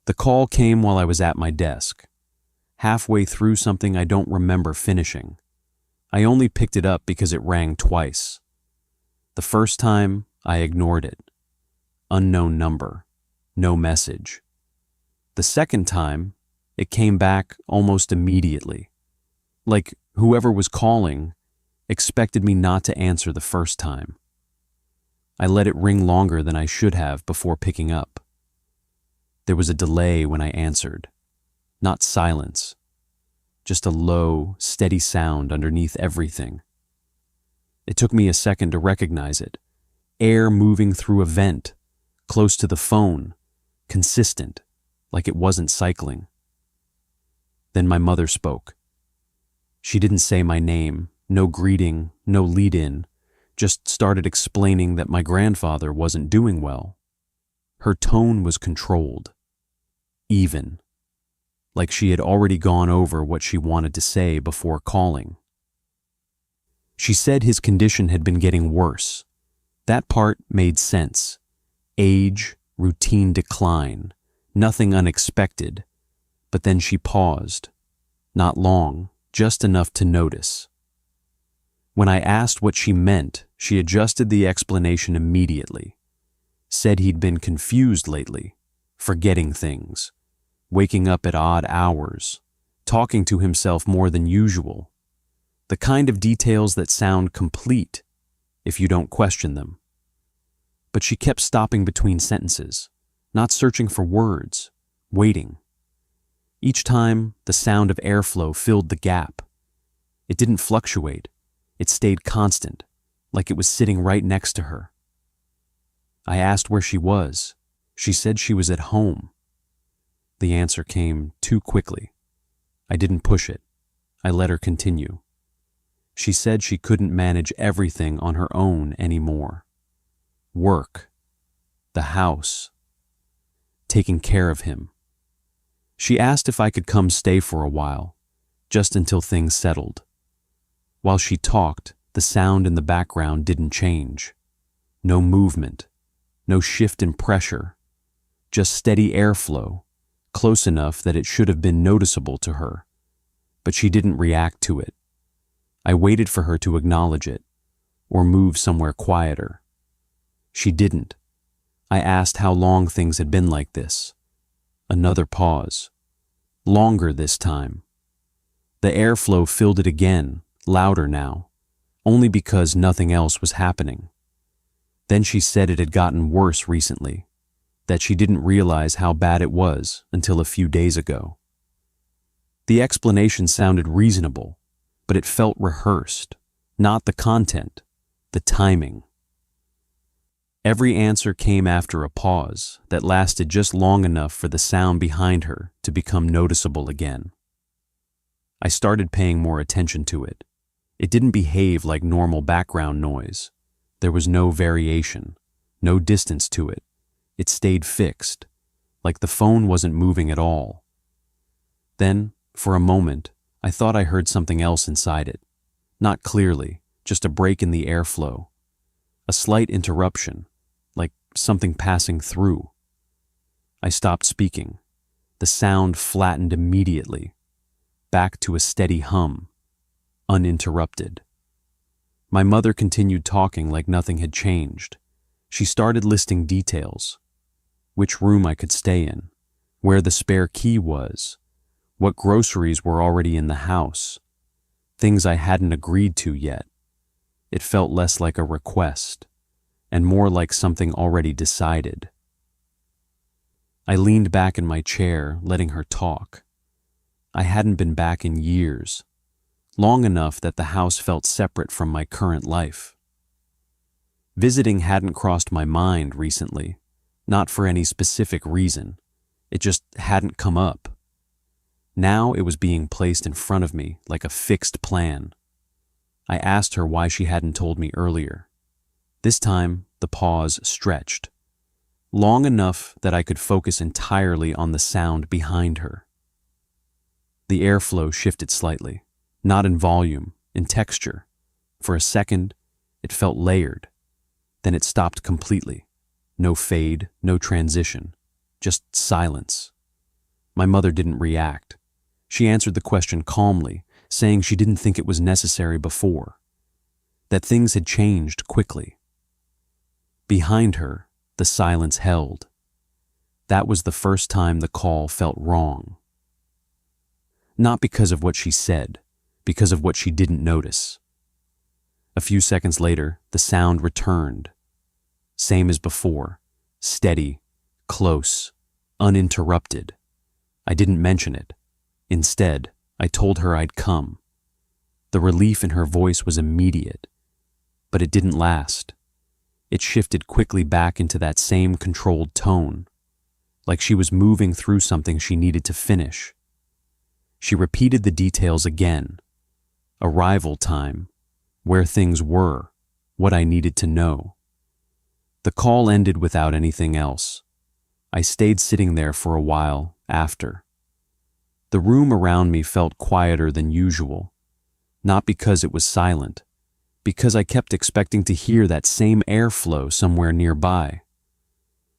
The call came while I was at my desk, halfway through something I don't remember finishing. I only picked it up because it rang twice. The first time, I ignored it. Unknown number. No message. The second time, it came back almost immediately. Like whoever was calling expected me not to answer the first time. I let it ring longer than I should have before picking up. There was a delay when I answered. Not silence. Just a low, steady sound underneath everything. It took me a second to recognize it. Air moving through a vent, close to the phone, consistent, like it wasn't cycling. Then my mother spoke. She didn't say my name, no greeting, no lead-in, just started explaining that my grandfather wasn't doing well. Her tone was controlled, even, like she had already gone over what she wanted to say before calling. She said his condition had been getting worse. That part made sense. Age, routine decline, nothing unexpected. But then she paused. Not long, just enough to notice. When I asked what she meant, she adjusted the explanation immediately. Said he'd been confused lately, forgetting things, waking up at odd hours, talking to himself more than usual. The kind of details that sound complete if you don't question them. But she kept stopping between sentences, not searching for words, waiting. Each time, the sound of airflow filled the gap. It didn't fluctuate. It stayed constant, like it was sitting right next to her. I asked where she was. She said she was at home. The answer came too quickly. I didn't push it. I let her continue. She said she couldn't manage everything on her own anymore. Work, the house, taking care of him. She asked if I could come stay for a while, just until things settled. While she talked, the sound in the background didn't change. No movement, no shift in pressure, just steady airflow, close enough that it should have been noticeable to her. But she didn't react to it. I waited for her to acknowledge it, or move somewhere quieter. She didn't. I asked how long things had been like this. Another pause. Longer this time. The airflow filled it again, louder now, only because nothing else was happening. Then she said it had gotten worse recently, that she didn't realize how bad it was until a few days ago. The explanation sounded reasonable, but it felt rehearsed, not the content, the timing. Every answer came after a pause that lasted just long enough for the sound behind her to become noticeable again. I started paying more attention to it. It didn't behave like normal background noise. There was no variation, no distance to it. It stayed fixed, like the phone wasn't moving at all. Then, for a moment, I thought I heard something else inside it. Not clearly, just a break in the airflow. A slight interruption, like something passing through. I stopped speaking. The sound flattened immediately, back to a steady hum, uninterrupted. My mother continued talking like nothing had changed. She started listing details. Which room I could stay in, where the spare key was, what groceries were already in the house, things I hadn't agreed to yet. It felt less like a request, and more like something already decided. I leaned back in my chair, letting her talk. I hadn't been back in years, long enough that the house felt separate from my current life. Visiting hadn't crossed my mind recently, not for any specific reason. It just hadn't come up. Now it was being placed in front of me like a fixed plan. I asked her why she hadn't told me earlier. This time, the pause stretched, long enough that I could focus entirely on the sound behind her. The airflow shifted slightly, not in volume, in texture. For a second, it felt layered. Then it stopped completely. No fade, no transition, just silence. My mother didn't react. She answered the question calmly, saying she didn't think it was necessary before, that things had changed quickly. Behind her, the silence held. That was the first time the call felt wrong. Not because of what she said, because of what she didn't notice. A few seconds later, the sound returned. Same as before, steady, close, uninterrupted. I didn't mention it. Instead, I told her I'd come. The relief in her voice was immediate, but it didn't last. It shifted quickly back into that same controlled tone, like she was moving through something she needed to finish. She repeated the details again. Arrival time, where things were, what I needed to know. The call ended without anything else. I stayed sitting there for a while after. The room around me felt quieter than usual, not because it was silent, because I kept expecting to hear that same airflow somewhere nearby.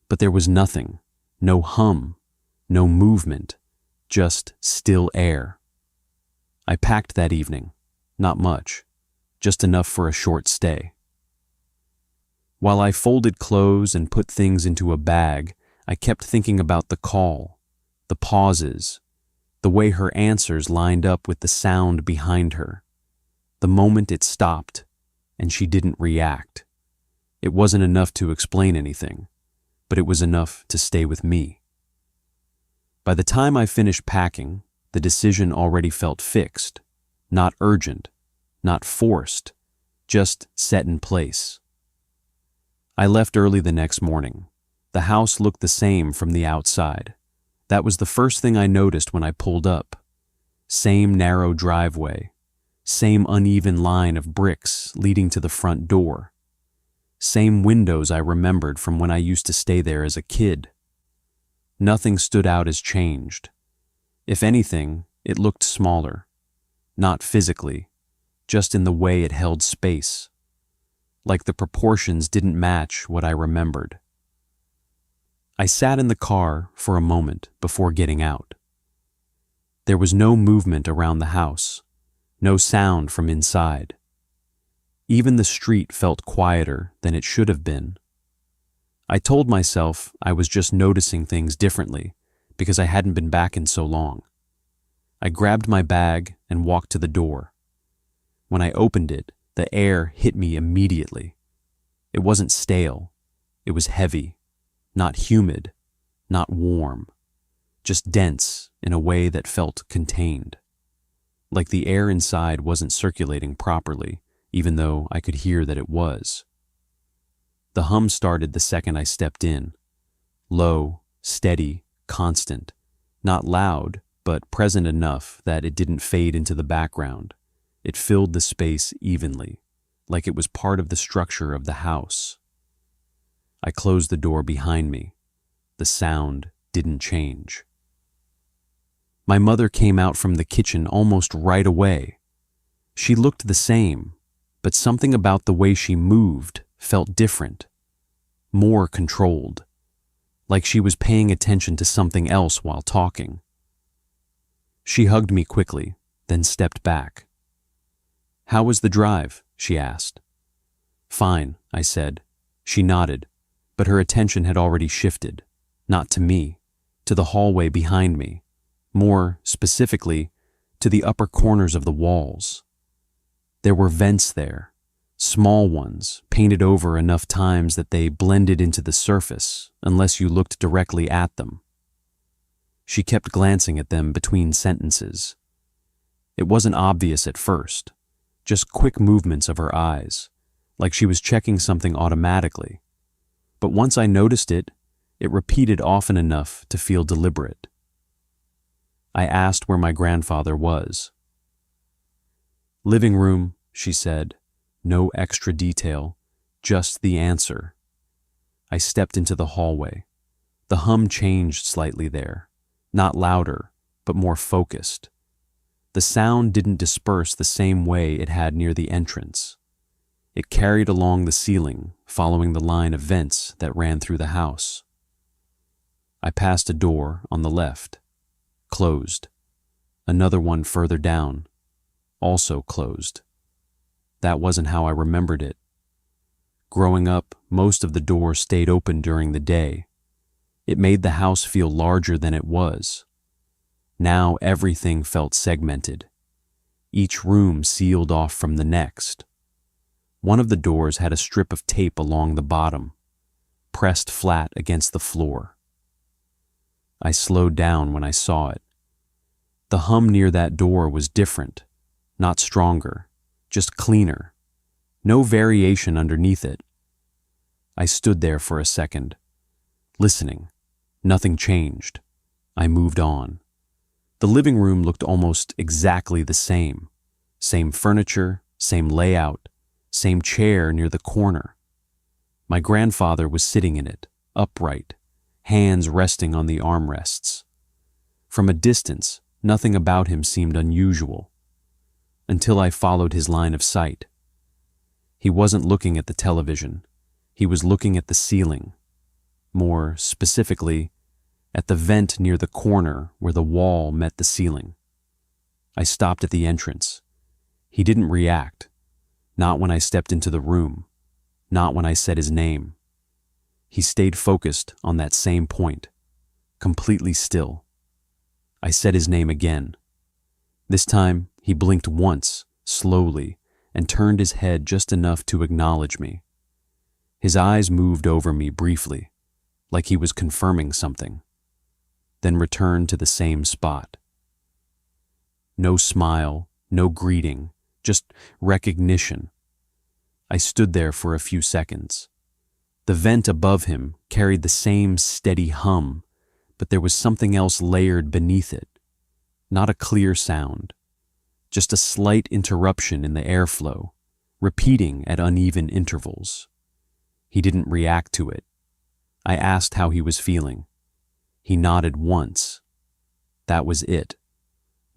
But there was nothing, no hum, no movement, just still air. I packed that evening, not much, just enough for a short stay. While I folded clothes and put things into a bag, I kept thinking about the call, the pauses, the way her answers lined up with the sound behind her. The moment it stopped, and she didn't react. It wasn't enough to explain anything, but it was enough to stay with me. By the time I finished packing, the decision already felt fixed, not urgent, not forced, just set in place. I left early the next morning. The house looked the same from the outside. That was the first thing I noticed when I pulled up. Same narrow driveway, same uneven line of bricks leading to the front door, same windows I remembered from when I used to stay there as a kid. Nothing stood out as changed. If anything, it looked smaller. Not physically, just in the way it held space. Like the proportions didn't match what I remembered. I sat in the car for a moment before getting out. There was no movement around the house, no sound from inside. Even the street felt quieter than it should have been. I told myself I was just noticing things differently because I hadn't been back in so long. I grabbed my bag and walked to the door. When I opened it, the air hit me immediately. It wasn't stale. It was heavy, not humid, not warm, just dense in a way that felt contained. Like the air inside wasn't circulating properly, even though I could hear that it was. The hum started the second I stepped in. Low, steady, constant, not loud, but present enough that it didn't fade into the background. It filled the space evenly, like it was part of the structure of the house. I closed the door behind me. The sound didn't change. My mother came out from the kitchen almost right away. She looked the same, but something about the way she moved felt different, more controlled, like she was paying attention to something else while talking. She hugged me quickly, then stepped back. "How was the drive?" she asked. "Fine," I said. She nodded, but her attention had already shifted, not to me, to the hallway behind me, more specifically, to the upper corners of the walls. There were vents there, small ones, painted over enough times that they blended into the surface unless you looked directly at them. She kept glancing at them between sentences. It wasn't obvious at first, just quick movements of her eyes, like she was checking something automatically. But once I noticed it, it repeated often enough to feel deliberate. I asked where my grandfather was. "Living room," she said, no extra detail, just the answer. I stepped into the hallway. The hum changed slightly there, not louder, but more focused. The sound didn't disperse the same way it had near the entrance. It carried along the ceiling, following the line of vents that ran through the house. I passed a door on the left. closed. Another one further down, also closed. That wasn't how I remembered it. Growing up, most of the doors stayed open during the day. It made the house feel larger than it was. Now everything felt segmented, each room sealed off from the next. One of the doors had a strip of tape along the bottom, pressed flat against the floor. I slowed down when I saw it. The hum near that door was different, not stronger, just cleaner. No variation underneath it. I stood there for a second, listening. Nothing changed. I moved on. The living room looked almost exactly the same. Same furniture, same layout, same chair near the corner. My grandfather was sitting in it, upright, hands resting on the armrests. From a distance, nothing about him seemed unusual, until I followed his line of sight. He wasn't looking at the television. He was looking at the ceiling. More specifically, at the vent near the corner where the wall met the ceiling. I stopped at the entrance. He didn't react, not when I stepped into the room, not when I said his name. He stayed focused on that same point, completely still. I said his name again. This time, he blinked once, slowly, and turned his head just enough to acknowledge me. His eyes moved over me briefly, like he was confirming something, then returned to the same spot. No smile, no greeting, just recognition. I stood there for a few seconds. The vent above him carried the same steady hum, but there was something else layered beneath it. Not a clear sound, just a slight interruption in the airflow, repeating at uneven intervals. He didn't react to it. I asked how he was feeling. He nodded once. That was it.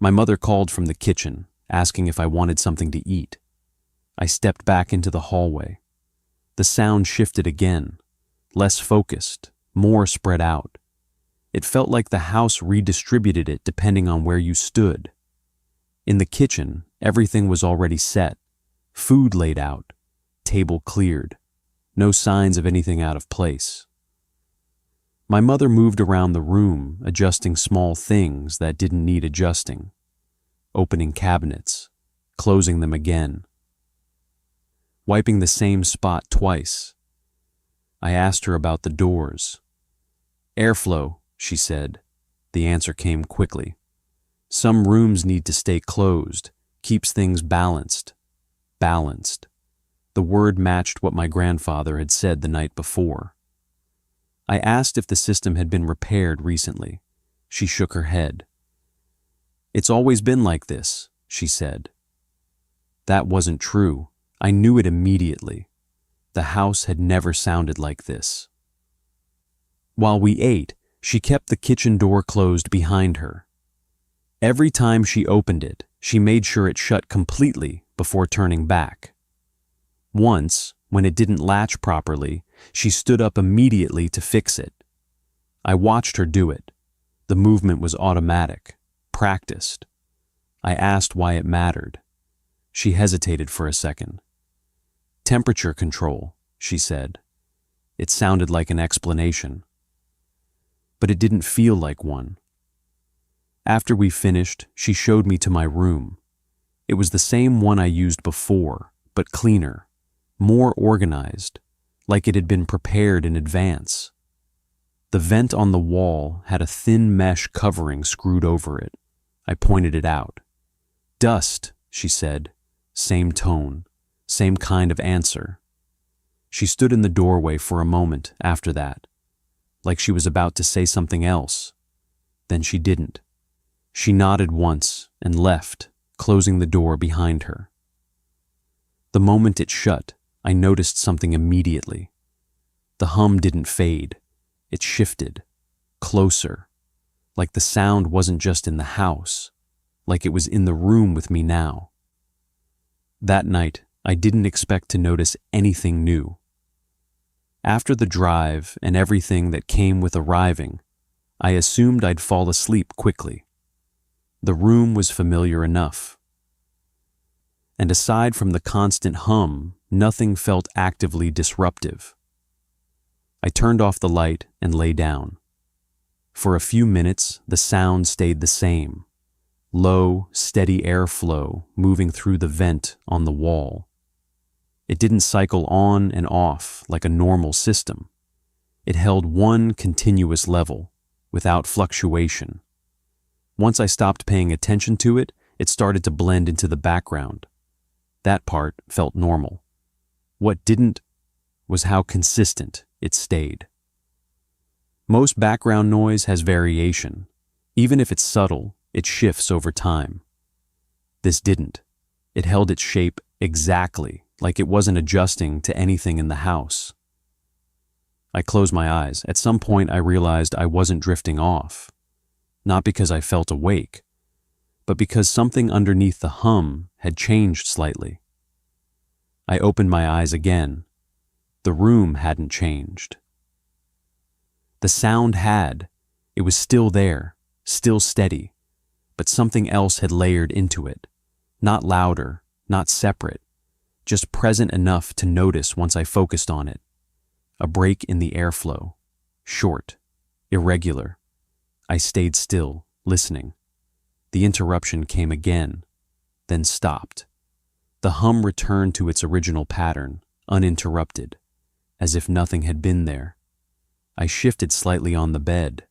My mother called from the kitchen, asking if I wanted something to eat. I stepped back into the hallway. The sound shifted again, less focused, more spread out. It felt like the house redistributed it depending on where you stood. In the kitchen, everything was already set, food laid out, table cleared, no signs of anything out of place. My mother moved around the room, adjusting small things that didn't need adjusting, opening cabinets, closing them again, wiping the same spot twice. I asked her about the doors. Airflow, she said. The answer came quickly. Some rooms need to stay closed, keeps things balanced. Balanced. The word matched what my grandfather had said the night before. I asked if the system had been repaired recently. She shook her head. It's always been like this, she said. That wasn't true. I knew it immediately. The house had never sounded like this. While we ate, she kept the kitchen door closed behind her. Every time she opened it, she made sure it shut completely before turning back. Once, when it didn't latch properly, she stood up immediately to fix it. I watched her do it. The movement was automatic, practiced. I asked why it mattered. She hesitated for a second. Temperature control, she said. It sounded like an explanation. But it didn't feel like one. After we finished, she showed me to my room. It was the same one I used before, but cleaner, more organized, like it had been prepared in advance. The vent on the wall had a thin mesh covering screwed over it. I pointed it out. Dust, she said. Same tone, same kind of answer. She stood in the doorway for a moment after that, like she was about to say something else. Then she didn't. She nodded once and left, closing the door behind her. The moment it shut, I noticed something immediately. The hum didn't fade. It shifted, closer, like the sound wasn't just in the house, like it was in the room with me now. That night, I didn't expect to notice anything new. After the drive and everything that came with arriving, I assumed I'd fall asleep quickly. The room was familiar enough. And aside from the constant hum, nothing felt actively disruptive. I turned off the light and lay down. For a few minutes, the sound stayed the same. Low, steady airflow moving through the vent on the wall. It didn't cycle on and off like a normal system. It held one continuous level, without fluctuation. Once I stopped paying attention to it, it started to blend into the background. That part felt normal. What didn't was how consistent it stayed. Most background noise has variation. Even if it's subtle, it shifts over time. This didn't. It held its shape exactly, like it wasn't adjusting to anything in the house. I closed my eyes. At some point, I realized I wasn't drifting off. Not because I felt awake, but because something underneath the hum had changed slightly. I opened my eyes again. The room hadn't changed. The sound had. It was still there, still steady, but something else had layered into it. Not louder, not separate, just present enough to notice once I focused on it. A break in the airflow, short, irregular. I stayed still, listening. The interruption came again, then stopped. The hum returned to its original pattern, uninterrupted, as if nothing had been there. I shifted slightly on the bed.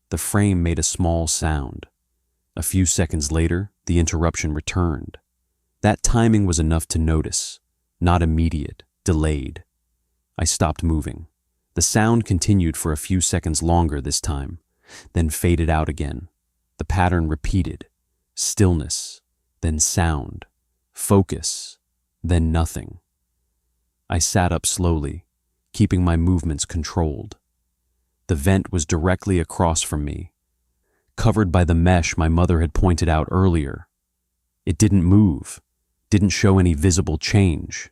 The frame made a small sound. A few seconds later, the interruption returned. That timing was enough to notice, not immediate, delayed. I stopped moving. The sound continued for a few seconds longer this time, then faded out again. The pattern repeated. Stillness, then sound, focus, then nothing. I sat up slowly, keeping my movements controlled. The vent was directly across from me, covered by the mesh my mother had pointed out earlier. It didn't move, didn't show any visible change.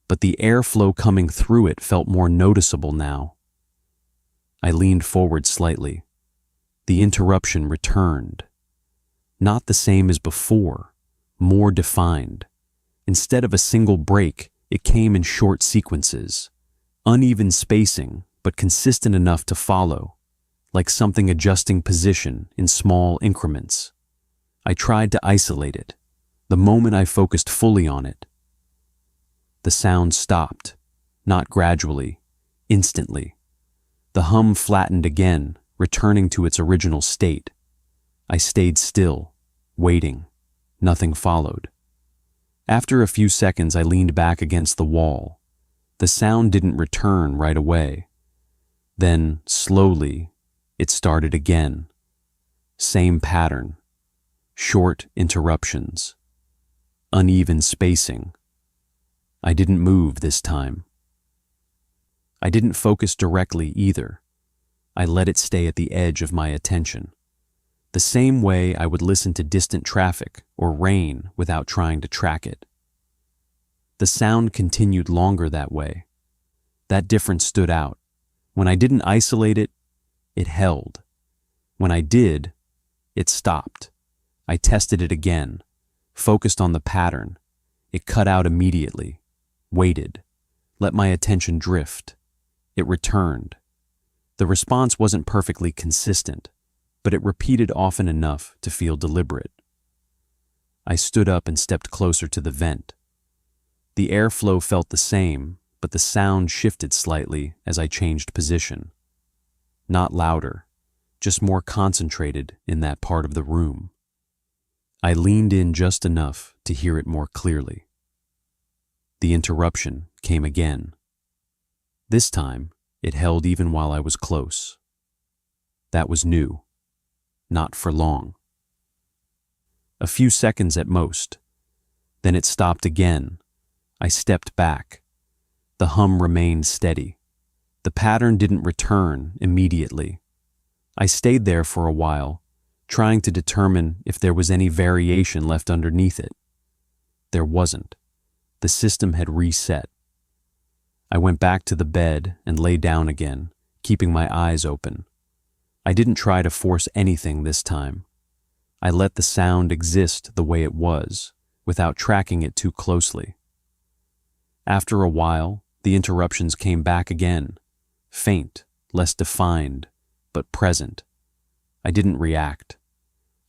But the airflow coming through it felt more noticeable now. I leaned forward slightly. The interruption returned. Not the same as before, more defined. Instead of a single break, it came in short sequences, uneven spacing, but consistent enough to follow, like something adjusting position in small increments. I tried to isolate it. The moment I focused fully on it, the sound stopped, not gradually, instantly. The hum flattened again, returning to its original state. I stayed still, waiting. Nothing followed. After a few seconds, I leaned back against the wall. The sound didn't return right away. Then, slowly, it started again. Same pattern. Short interruptions. Uneven spacing. I didn't move this time. I didn't focus directly either. I let it stay at the edge of my attention. The same way I would listen to distant traffic or rain without trying to track it. The sound continued longer that way. That difference stood out. When I didn't isolate it, it held. When I did, it stopped. I tested it again, focused on the pattern. It cut out immediately, waited, let my attention drift. It returned. The response wasn't perfectly consistent, but it repeated often enough to feel deliberate. I stood up and stepped closer to the vent. The airflow felt the same, but the sound shifted slightly as I changed position. Not louder, just more concentrated in that part of the room. I leaned in just enough to hear it more clearly. The interruption came again. This time, it held even while I was close. That was new. Not for long. A few seconds at most. Then it stopped again. I stepped back. The hum remained steady. The pattern didn't return immediately. I stayed there for a while, trying to determine if there was any variation left underneath it. There wasn't. The system had reset. I went back to the bed and lay down again, keeping my eyes open. I didn't try to force anything this time. I let the sound exist the way it was, without tracking it too closely. After a while, the interruptions came back again, faint, less defined, but present. I didn't react.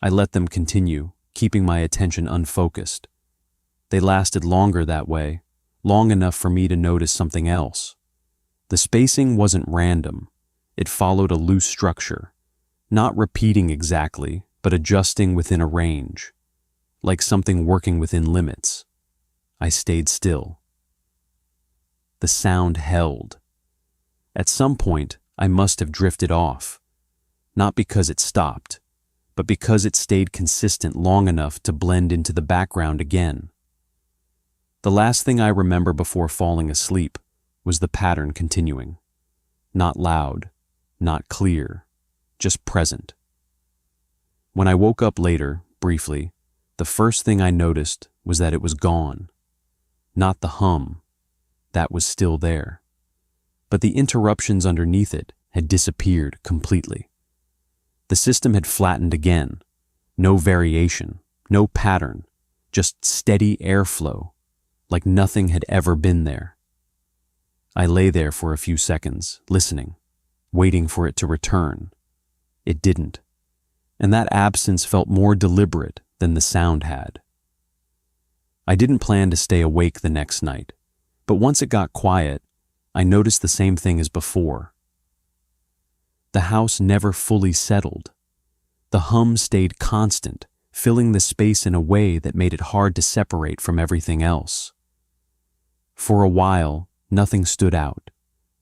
I let them continue, keeping my attention unfocused. They lasted longer that way, long enough for me to notice something else. The spacing wasn't random. It followed a loose structure, not repeating exactly, but adjusting within a range, like something working within limits. I stayed still. The sound held. At some point, I must have drifted off, not because it stopped, but because it stayed consistent long enough to blend into the background again. The last thing I remember before falling asleep was the pattern continuing. Not loud, not clear, just present. When I woke up later, briefly, the first thing I noticed was that it was gone. Not the hum, that was still there. But the interruptions underneath it had disappeared completely. The system had flattened again. No variation, no pattern, just steady airflow, like nothing had ever been there. I lay there for a few seconds, listening, waiting for it to return. It didn't, and that absence felt more deliberate than the sound had. I didn't plan to stay awake the next night, but once it got quiet, I noticed the same thing as before. The house never fully settled. The hum stayed constant, filling the space in a way that made it hard to separate from everything else. For a while, nothing stood out.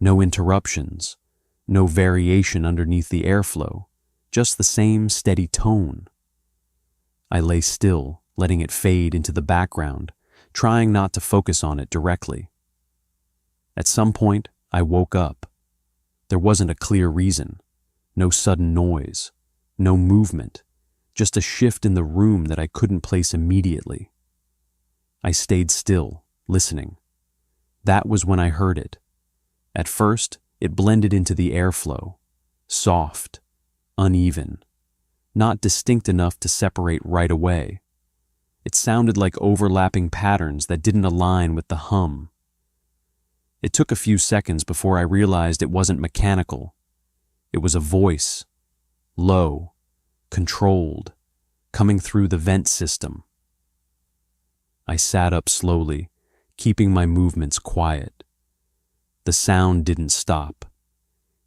No interruptions, no variation underneath the airflow, just the same steady tone. I lay still, letting it fade into the background, trying not to focus on it directly. At some point, I woke up. There wasn't a clear reason. No sudden noise. No movement. Just a shift in the room that I couldn't place immediately. I stayed still, listening. That was when I heard it. At first, it blended into the airflow. Soft. Uneven. Not distinct enough to separate right away. It sounded like overlapping patterns that didn't align with the hum. It took a few seconds before I realized it wasn't mechanical. It was a voice, low, controlled, coming through the vent system. I sat up slowly, keeping my movements quiet. The sound didn't stop.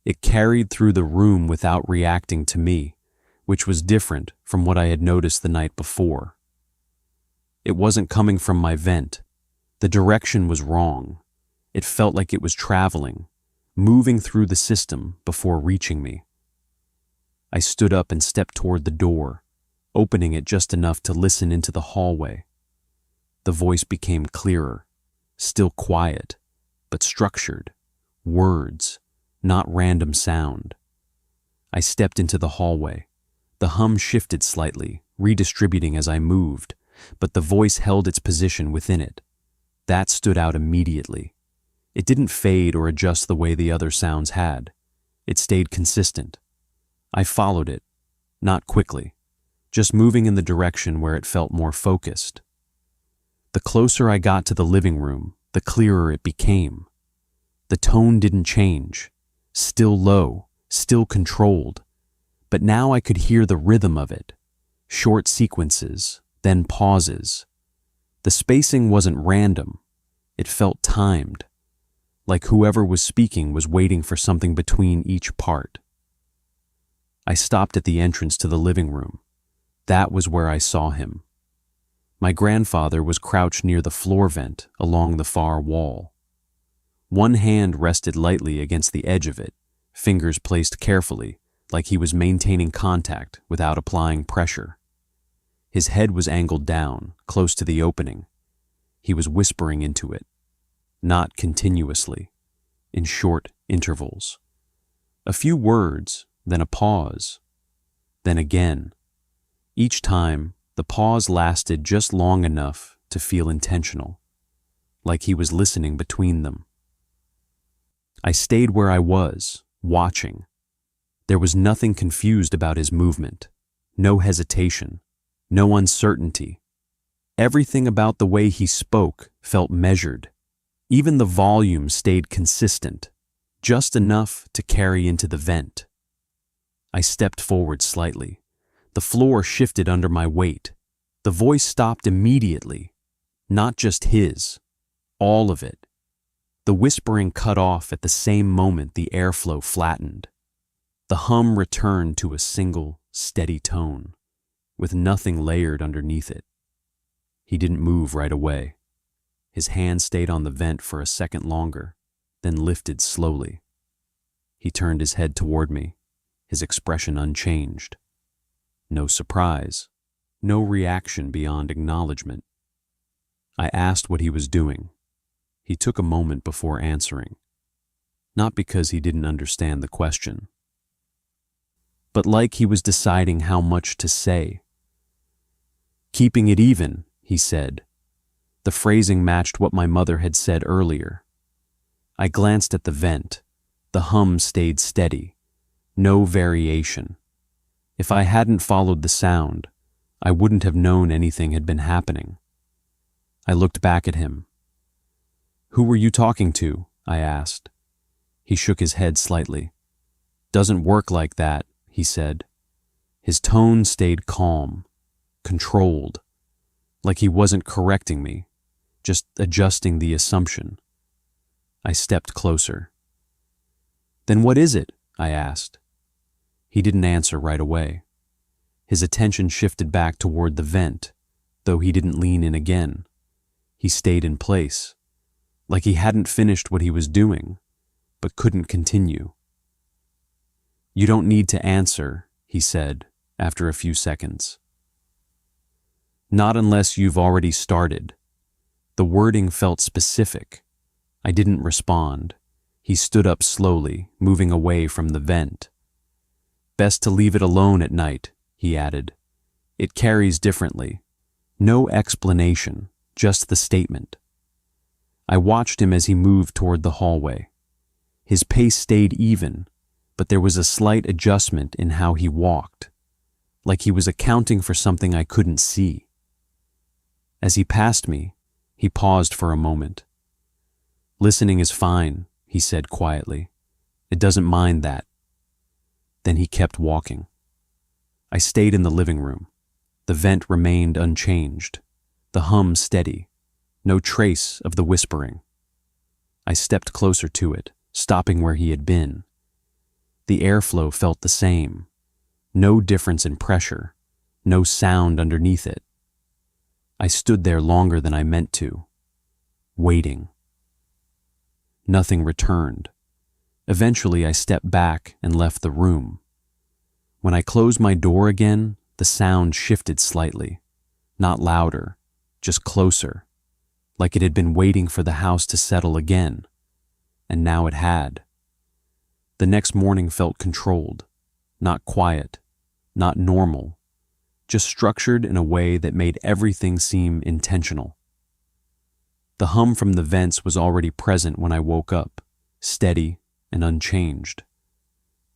It carried through the room without reacting to me, which was different from what I had noticed the night before. It wasn't coming from my vent. The direction was wrong. It felt like it was traveling, moving through the system before reaching me. I stood up and stepped toward the door, opening it just enough to listen into the hallway. The voice became clearer, still quiet, but structured. Words, not random sound. I stepped into the hallway. The hum shifted slightly, redistributing as I moved, but the voice held its position within it. That stood out immediately. It didn't fade or adjust the way the other sounds had. It stayed consistent. I followed it, not quickly, just moving in the direction where it felt more focused. The closer I got to the living room, the clearer it became. The tone didn't change, still low, still controlled, but now I could hear the rhythm of it. Short sequences, then pauses. The spacing wasn't random. It felt timed, like whoever was speaking was waiting for something between each part. I stopped at the entrance to the living room. That was where I saw him. My grandfather was crouched near the floor vent along the far wall. One hand rested lightly against the edge of it, fingers placed carefully, like he was maintaining contact without applying pressure. His head was angled down, close to the opening. He was whispering into it. Not continuously, in short intervals. A few words, then a pause, then again. Each time, the pause lasted just long enough to feel intentional, like he was listening between them. I stayed where I was, watching. There was nothing confused about his movement, no hesitation, no uncertainty. Everything about the way he spoke felt measured. Even the volume stayed consistent, just enough to carry into the vent. I stepped forward slightly. The floor shifted under my weight. The voice stopped immediately. Not just his, all of it. The whispering cut off at the same moment the airflow flattened. The hum returned to a single, steady tone, with nothing layered underneath it. He didn't move right away. His hand stayed on the vent for a second longer, then lifted slowly. He turned his head toward me, his expression unchanged. No surprise, no reaction beyond acknowledgement. I asked what he was doing. He took a moment before answering, not because he didn't understand the question, but like he was deciding how much to say. "Keeping it even," he said. The phrasing matched what my mother had said earlier. I glanced at the vent. The hum stayed steady, no variation. If I hadn't followed the sound, I wouldn't have known anything had been happening. I looked back at him. "Who were you talking to?" I asked. He shook his head slightly. "Doesn't work like that," he said. His tone stayed calm, controlled, like he wasn't correcting me, just adjusting the assumption. I stepped closer. "Then what is it?" I asked. He didn't answer right away. His attention shifted back toward the vent, though he didn't lean in again. He stayed in place, like he hadn't finished what he was doing, but couldn't continue. "You don't need to answer," he said after a few seconds. "Not unless you've already started." The wording felt specific. I didn't respond. He stood up slowly, moving away from the vent. "Best to leave it alone at night," he added. "It carries differently. No explanation, just the statement." I watched him as he moved toward the hallway. His pace stayed even, but there was a slight adjustment in how he walked, like he was accounting for something I couldn't see. As he passed me, he paused for a moment. "Listening is fine," he said quietly. "It doesn't mind that." Then he kept walking. I stayed in the living room. The vent remained unchanged, the hum steady, no trace of the whispering. I stepped closer to it, stopping where he had been. The airflow felt the same, no difference in pressure, no sound underneath it. I stood there longer than I meant to, waiting. Nothing returned. Eventually, I stepped back and left the room. When I closed my door again, the sound shifted slightly, not louder, just closer, like it had been waiting for the house to settle again, and now it had. The next morning felt controlled, not quiet, not normal, just structured in a way that made everything seem intentional. The hum from the vents was already present when I woke up, steady and unchanged,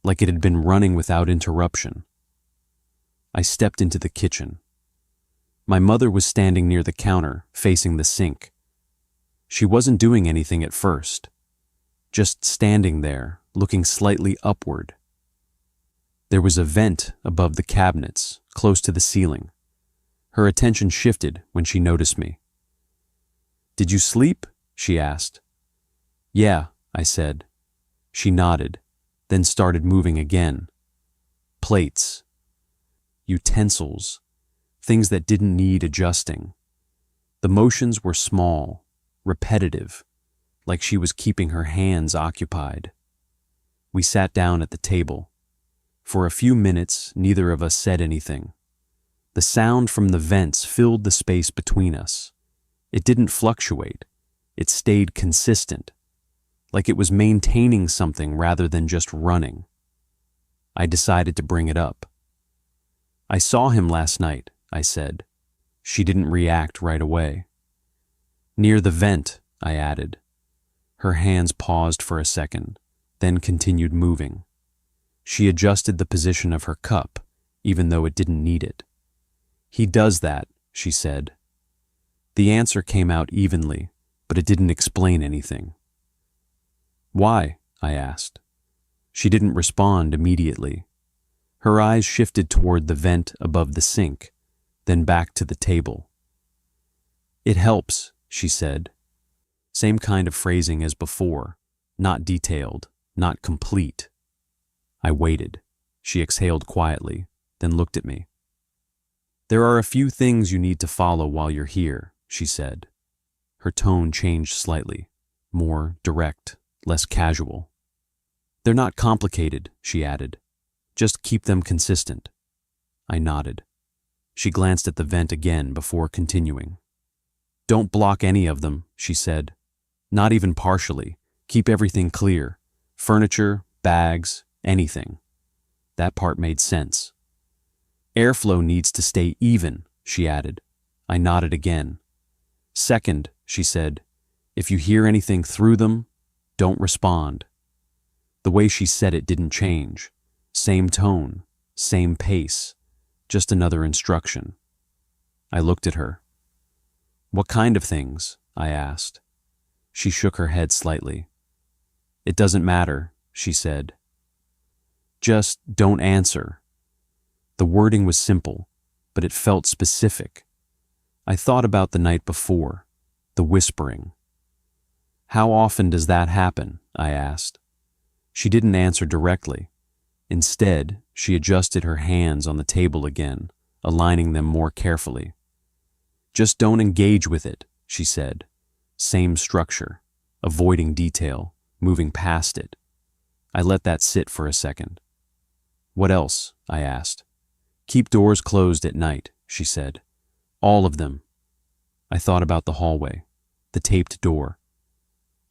like it had been running without interruption. I stepped into the kitchen. My mother was standing near the counter, facing the sink. She wasn't doing anything at first, just standing there, looking slightly upward. There was a vent above the cabinets, close to the ceiling. Her attention shifted when she noticed me. "Did you sleep?" she asked. "Yeah," I said. She nodded, then started moving again. Plates, utensils, things that didn't need adjusting. The motions were small, repetitive, like she was keeping her hands occupied. We sat down at the table. For a few minutes, neither of us said anything. The sound from the vents filled the space between us. It didn't fluctuate. It stayed consistent, like it was maintaining something rather than just running. I decided to bring it up. "I saw him last night," I said. She didn't react right away. "Near the vent," I added. Her hands paused for a second, then continued moving. She adjusted the position of her cup, even though it didn't need it. He does that, she said. The answer came out evenly, but it didn't explain anything. Why? I asked. She didn't respond immediately. Her eyes shifted toward the vent above the sink, then back to the table. It helps, she said. Same kind of phrasing as before, not detailed, not complete. I waited. She exhaled quietly, then looked at me. There are a few things you need to follow while you're here, she said. Her tone changed slightly, more direct, less casual. They're not complicated, she added. Just keep them consistent. I nodded. She glanced at the vent again before continuing. Don't block any of them, she said. Not even partially. Keep everything clear. Furniture, bags, anything. That part made sense. Airflow needs to stay even, she added. I nodded again. Second, she said, if you hear anything through them, don't respond. The way she said it didn't change. Same tone, same pace, just another instruction. I looked at her. What kind of things? I asked. She shook her head slightly. It doesn't matter, she said. Just don't answer. The wording was simple, but it felt specific. I thought about the night before, the whispering. How often does that happen? I asked. She didn't answer directly. Instead, she adjusted her hands on the table again, aligning them more carefully. Just don't engage with it, she said. Same structure, avoiding detail, moving past it. I let that sit for a second. What else? I asked. Keep doors closed at night, she said. All of them. I thought about the hallway, the taped door.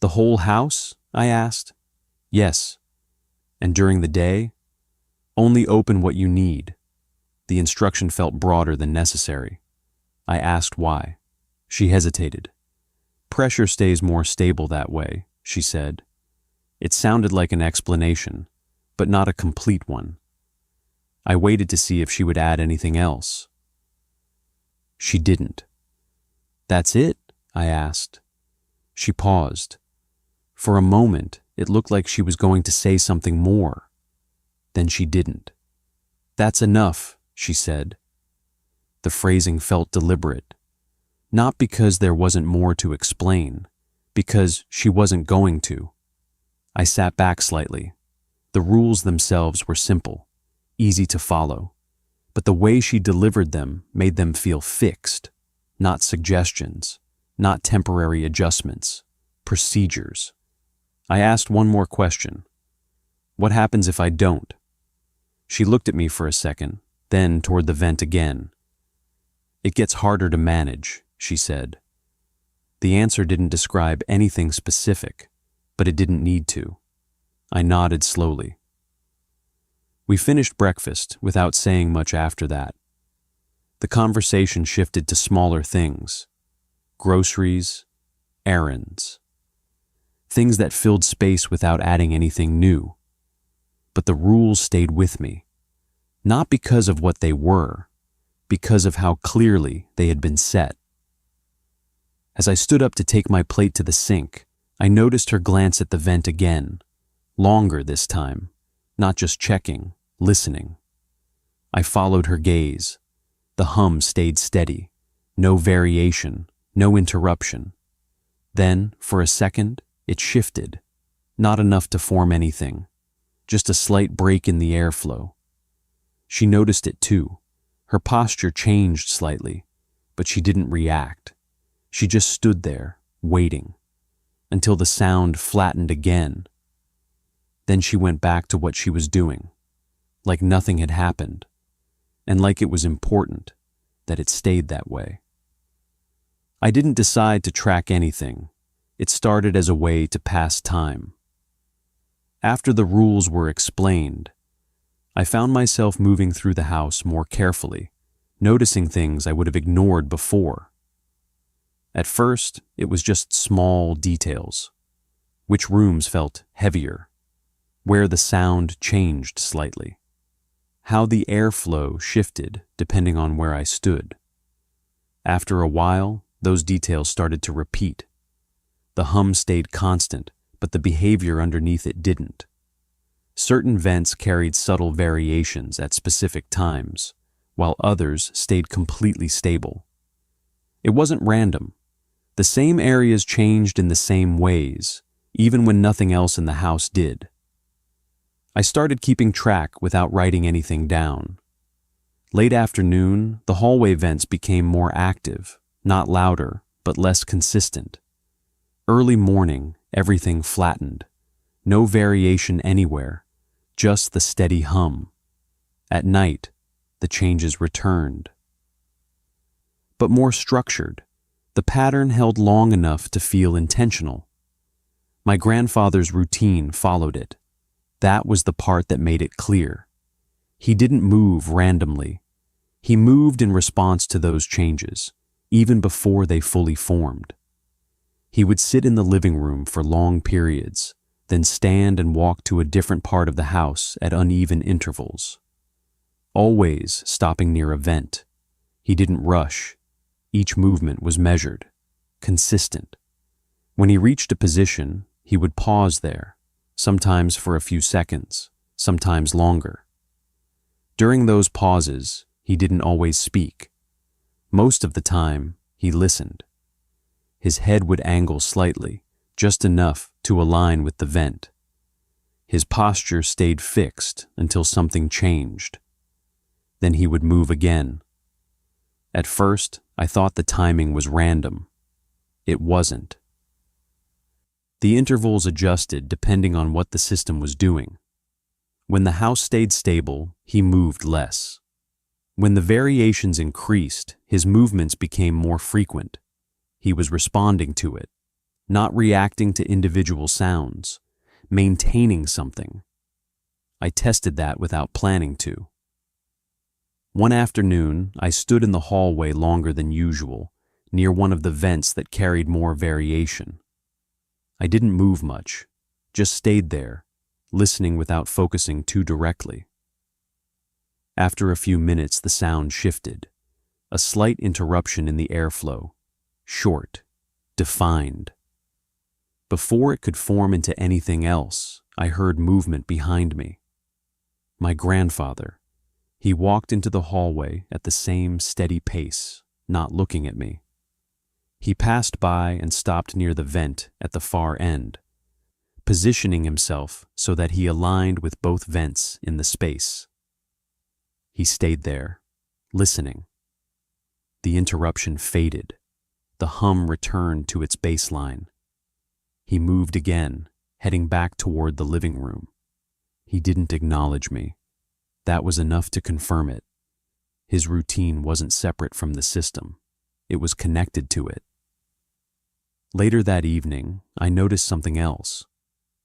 The whole house? I asked. Yes. And during the day? Only open what you need. The instruction felt broader than necessary. I asked why. She hesitated. Pressure stays more stable that way, she said. It sounded like an explanation, but not a complete one. I waited to see if she would add anything else. She didn't. That's it? I asked. She paused. For a moment, it looked like she was going to say something more. Then she didn't. That's enough, she said. The phrasing felt deliberate. Not because there wasn't more to explain, because she wasn't going to. I sat back slightly. The rules themselves were simple, easy to follow, but the way she delivered them made them feel fixed, not suggestions, not temporary adjustments, procedures. I asked one more question. What happens if I don't? She looked at me for a second, then toward the vent again. It gets harder to manage, she said. The answer didn't describe anything specific, but it didn't need to. I nodded slowly. We finished breakfast without saying much after that. The conversation shifted to smaller things. Groceries, errands. Things that filled space without adding anything new. But the rules stayed with me. Not because of what they were, because of how clearly they had been set. As I stood up to take my plate to the sink, I noticed her glance at the vent again, longer this time, not just checking, listening. I followed her gaze. The hum stayed steady, no variation, no interruption. Then, for a second, it shifted, not enough to form anything, just a slight break in the airflow. She noticed it too. Her posture changed slightly, but she didn't react. She just stood there, waiting, until the sound flattened again. Then she went back to what she was doing, like nothing had happened, and like it was important that it stayed that way. I didn't decide to track anything. It started as a way to pass time. After the rules were explained, I found myself moving through the house more carefully, noticing things I would have ignored before. At first, it was just small details. Which rooms felt heavier, where the sound changed slightly, how the airflow shifted depending on where I stood. After a while, those details started to repeat. The hum stayed constant, but the behavior underneath it didn't. Certain vents carried subtle variations at specific times, while others stayed completely stable. It wasn't random. The same areas changed in the same ways, even when nothing else in the house did. I started keeping track without writing anything down. Late afternoon, the hallway vents became more active, not louder, but less consistent. Early morning, everything flattened. No variation anywhere, just the steady hum. At night, the changes returned. But more structured, the pattern held long enough to feel intentional. My grandfather's routine followed it. That was the part that made it clear. He didn't move randomly. He moved in response to those changes, even before they fully formed. He would sit in the living room for long periods, then stand and walk to a different part of the house at uneven intervals. Always stopping near a vent. He didn't rush. Each movement was measured, consistent. When he reached a position, he would pause there, sometimes for a few seconds, sometimes longer. During those pauses, he didn't always speak. Most of the time, he listened. His head would angle slightly, just enough to align with the vent. His posture stayed fixed until something changed. Then he would move again. At first, I thought the timing was random. It wasn't. The intervals adjusted depending on what the system was doing. When the house stayed stable, he moved less. When the variations increased, his movements became more frequent. He was responding to it, not reacting to individual sounds, maintaining something. I tested that without planning to. One afternoon, I stood in the hallway longer than usual, near one of the vents that carried more variation. I didn't move much, just stayed there, listening without focusing too directly. After a few minutes, the sound shifted. A slight interruption in the airflow, short, defined. Before it could form into anything else, I heard movement behind me. My grandfather. He walked into the hallway at the same steady pace, not looking at me. He passed by and stopped near the vent at the far end, positioning himself so that he aligned with both vents in the space. He stayed there, listening. The interruption faded. The hum returned to its baseline. He moved again, heading back toward the living room. He didn't acknowledge me. That was enough to confirm it. His routine wasn't separate from the system. It was connected to it. Later that evening, I noticed something else.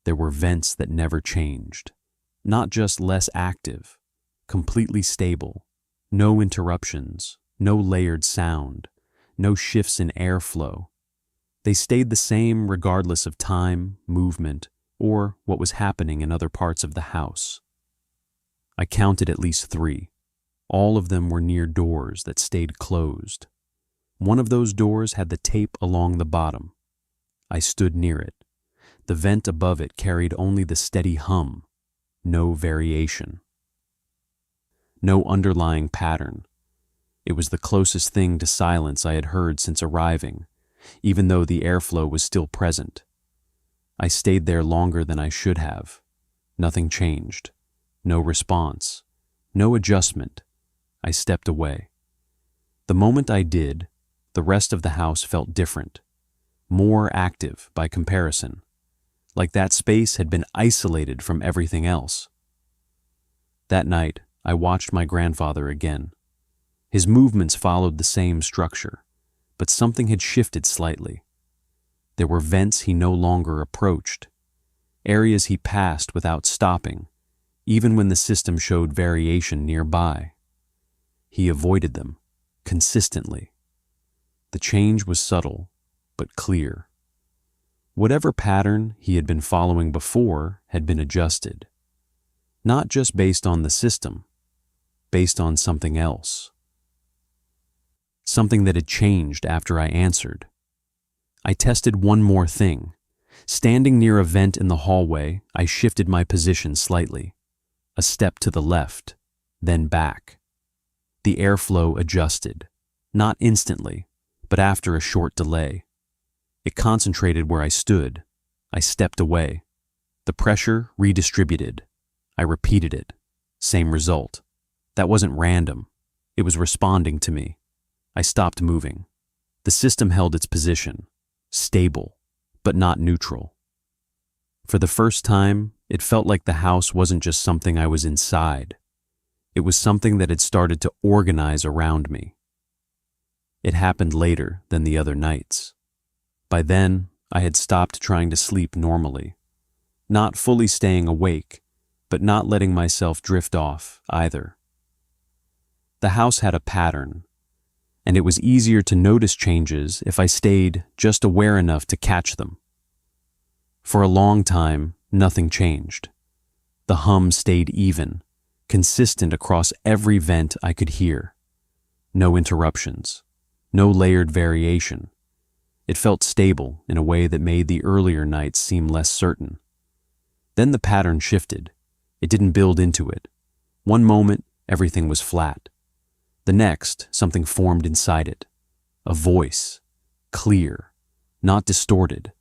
There were vents that never changed. Not just less active, completely stable. No interruptions, no layered sound, no shifts in airflow. They stayed the same regardless of time, movement, or what was happening in other parts of the house. I counted at least 3. All of them were near doors that stayed closed. One of those doors had the tape along the bottom. I stood near it. The vent above it carried only the steady hum, no variation. No underlying pattern. It was the closest thing to silence I had heard since arriving, even though the airflow was still present. I stayed there longer than I should have. Nothing changed. No response. No adjustment. I stepped away. The moment I did, the rest of the house felt different, more active by comparison, like that space had been isolated from everything else. That night, I watched my grandfather again. His movements followed the same structure, but something had shifted slightly. There were vents he no longer approached, areas he passed without stopping, even when the system showed variation nearby. He avoided them, consistently. The change was subtle, but clear. Whatever pattern he had been following before had been adjusted. Not just based on the system, based on something else. Something that had changed after I answered. I tested one more thing. Standing near a vent in the hallway, I shifted my position slightly. A step to the left, then back. The airflow adjusted, not instantly, but after a short delay. It concentrated where I stood. I stepped away. The pressure redistributed. I repeated it. Same result. That wasn't random. It was responding to me. I stopped moving. The system held its position, stable, but not neutral. For the first time, it felt like the house wasn't just something I was inside. It was something that had started to organize around me. It happened later than the other nights. By then, I had stopped trying to sleep normally. Not fully staying awake, but not letting myself drift off either. The house had a pattern, and it was easier to notice changes if I stayed just aware enough to catch them. For a long time, nothing changed. The hum stayed even, consistent across every vent I could hear. No interruptions, no layered variation. It felt stable in a way that made the earlier nights seem less certain. Then the pattern shifted. It didn't build into it. One moment, everything was flat. The next, something formed inside it. A voice, clear, not distorted,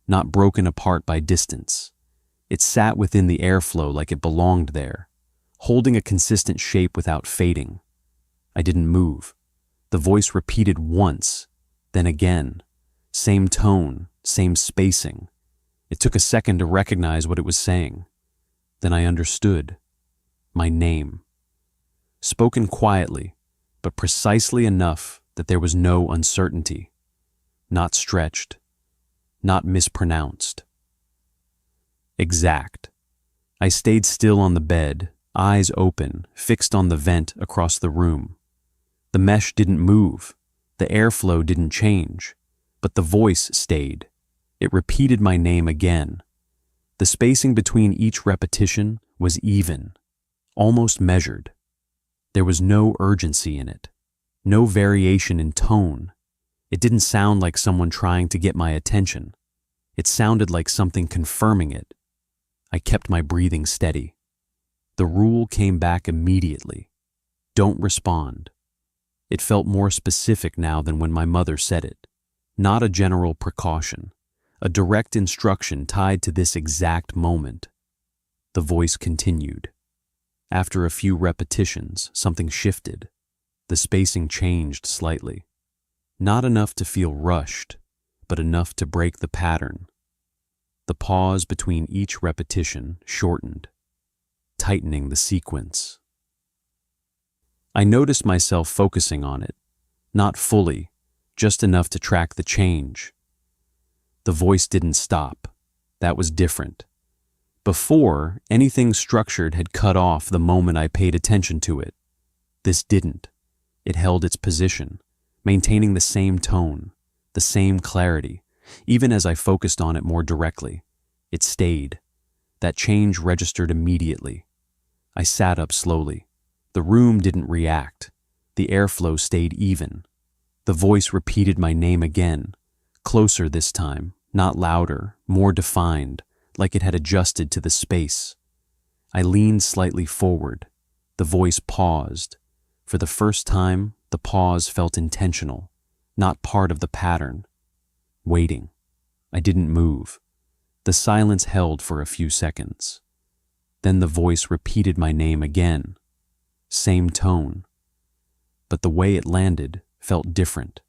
not broken apart by distance. It sat within the airflow like it belonged there, holding a consistent shape without fading. I didn't move. The voice repeated once, then again. Same tone, same spacing. It took a second to recognize what it was saying. Then I understood. My name. Spoken quietly, but precisely enough that there was no uncertainty. Not stretched. Not mispronounced. Exact. I stayed still on the bed, eyes open, fixed on the vent across the room. The mesh didn't move. The airflow didn't change. But the voice stayed. It repeated my name again. The spacing between each repetition was even, almost measured. There was no urgency in it, no variation in tone. It didn't sound like someone trying to get my attention. It sounded like something confirming it. I kept my breathing steady. The rule came back immediately. Don't respond. It felt more specific now than when my mother said it. Not a general precaution, a direct instruction tied to this exact moment. The voice continued. After a few repetitions, something shifted. The spacing changed slightly. Not enough to feel rushed, but enough to break the pattern. The pause between each repetition shortened, tightening the sequence. I noticed myself focusing on it, not fully, just enough to track the change. The voice didn't stop. That was different. Before, anything structured had cut off the moment I paid attention to it. This didn't. It held its position, maintaining the same tone, the same clarity. Even as I focused on it more directly, it stayed. That change registered immediately. I sat up slowly. The room didn't react. The airflow stayed even. The voice repeated my name again, closer this time, not louder, more defined, like it had adjusted to the space. I leaned slightly forward. The voice paused. For the first time, the pause felt intentional, not part of the pattern. Waiting. I didn't move. The silence held for a few seconds. Then the voice repeated my name again. Same tone. But the way it landed felt different.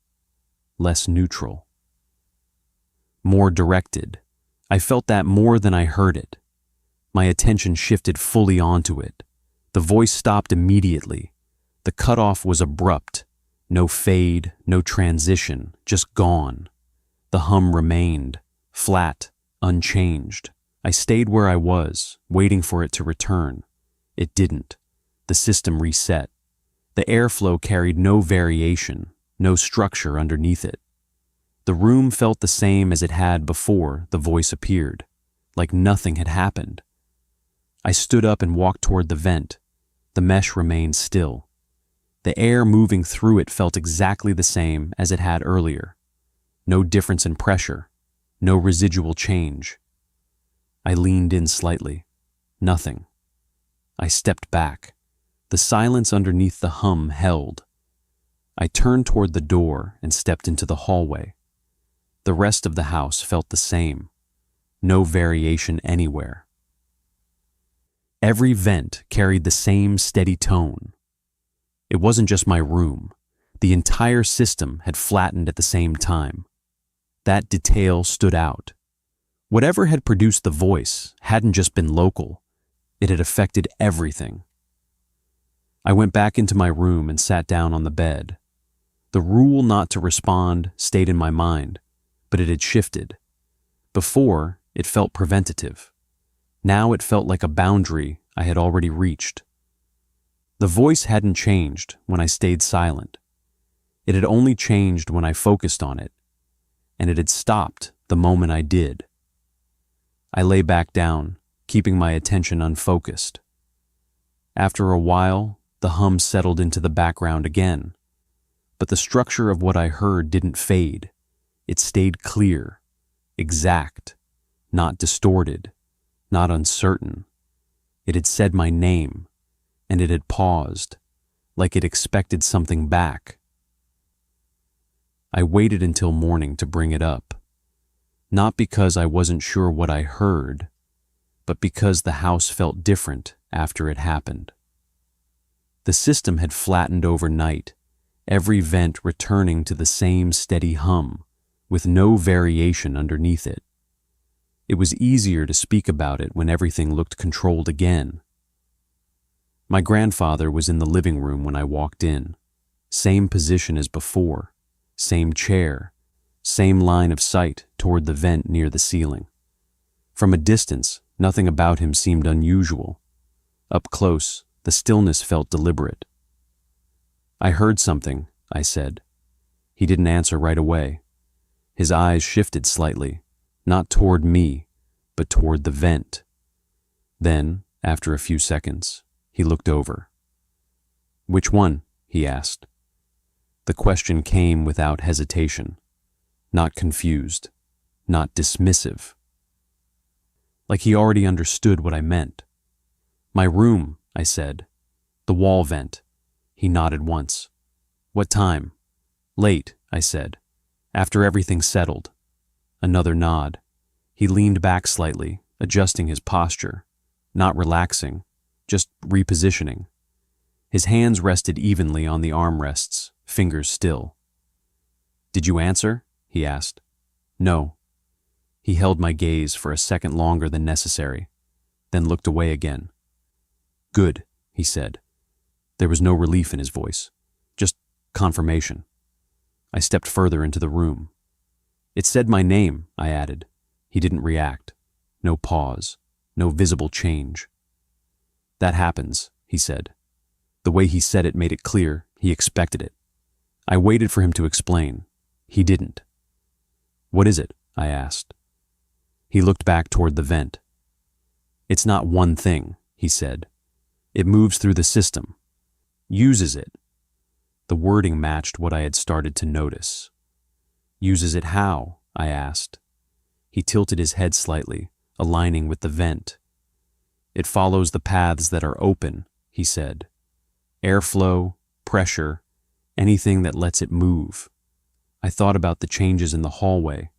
Less neutral. More directed. I felt that more than I heard it. My attention shifted fully onto it. The voice stopped immediately. The cutoff was abrupt. No fade, no transition, just gone. The hum remained, flat, unchanged. I stayed where I was, waiting for it to return. It didn't. The system reset. The airflow carried no variation, no structure underneath it. The room felt the same as it had before the voice appeared, like nothing had happened. I stood up and walked toward the vent. The mesh remained still. The air moving through it felt exactly the same as it had earlier. No difference in pressure, no residual change. I leaned in slightly. Nothing. I stepped back. The silence underneath the hum held. I turned toward the door and stepped into the hallway. The rest of the house felt the same. No variation anywhere. Every vent carried the same steady tone. It wasn't just my room. The entire system had flattened at the same time. That detail stood out. Whatever had produced the voice hadn't just been local. It had affected everything. I went back into my room and sat down on the bed. The rule not to respond stayed in my mind, but it had shifted. Before, it felt preventative. Now it felt like a boundary I had already reached. The voice hadn't changed when I stayed silent. It had only changed when I focused on it, and it had stopped the moment I did. I lay back down, keeping my attention unfocused. After a while, the hum settled into the background again, but the structure of what I heard didn't fade. It stayed clear, exact, not distorted, not uncertain. It had said my name, and it had paused, like it expected something back. I waited until morning to bring it up, not because I wasn't sure what I heard, but because the house felt different after it happened. The system had flattened overnight, every vent returning to the same steady hum, with no variation underneath it. It was easier to speak about it when everything looked controlled again. My grandfather was in the living room when I walked in. Same position as before, same chair, same line of sight toward the vent near the ceiling. From a distance, nothing about him seemed unusual. Up close, the stillness felt deliberate. "I heard something," I said. He didn't answer right away. His eyes shifted slightly, not toward me, but toward the vent. Then, after a few seconds, he looked over. "Which one?" he asked. The question came without hesitation, not confused, not dismissive. Like he already understood what I meant. "My room," I said. "The wall vent." He nodded once. "What time?" "Late," I said. "After everything settled." Another nod. He leaned back slightly, adjusting his posture, not relaxing, just repositioning. His hands rested evenly on the armrests, fingers still. "Did you answer?" he asked. "No." He held my gaze for a second longer than necessary, then looked away again. "Good," he said. There was no relief in his voice, just confirmation. I stepped further into the room. "It said my name," I added. He didn't react. No pause, no visible change. "That happens," he said. The way he said it made it clear he expected it. I waited for him to explain. He didn't. "What is it?" I asked. He looked back toward the vent. "It's not one thing," he said. "It moves through the system. Uses it." The wording matched what I had started to notice. "Uses it how?" I asked. He tilted his head slightly, aligning with the vent. "It follows the paths that are open," he said. "Airflow, pressure, anything that lets it move." I thought about the changes in the hallway,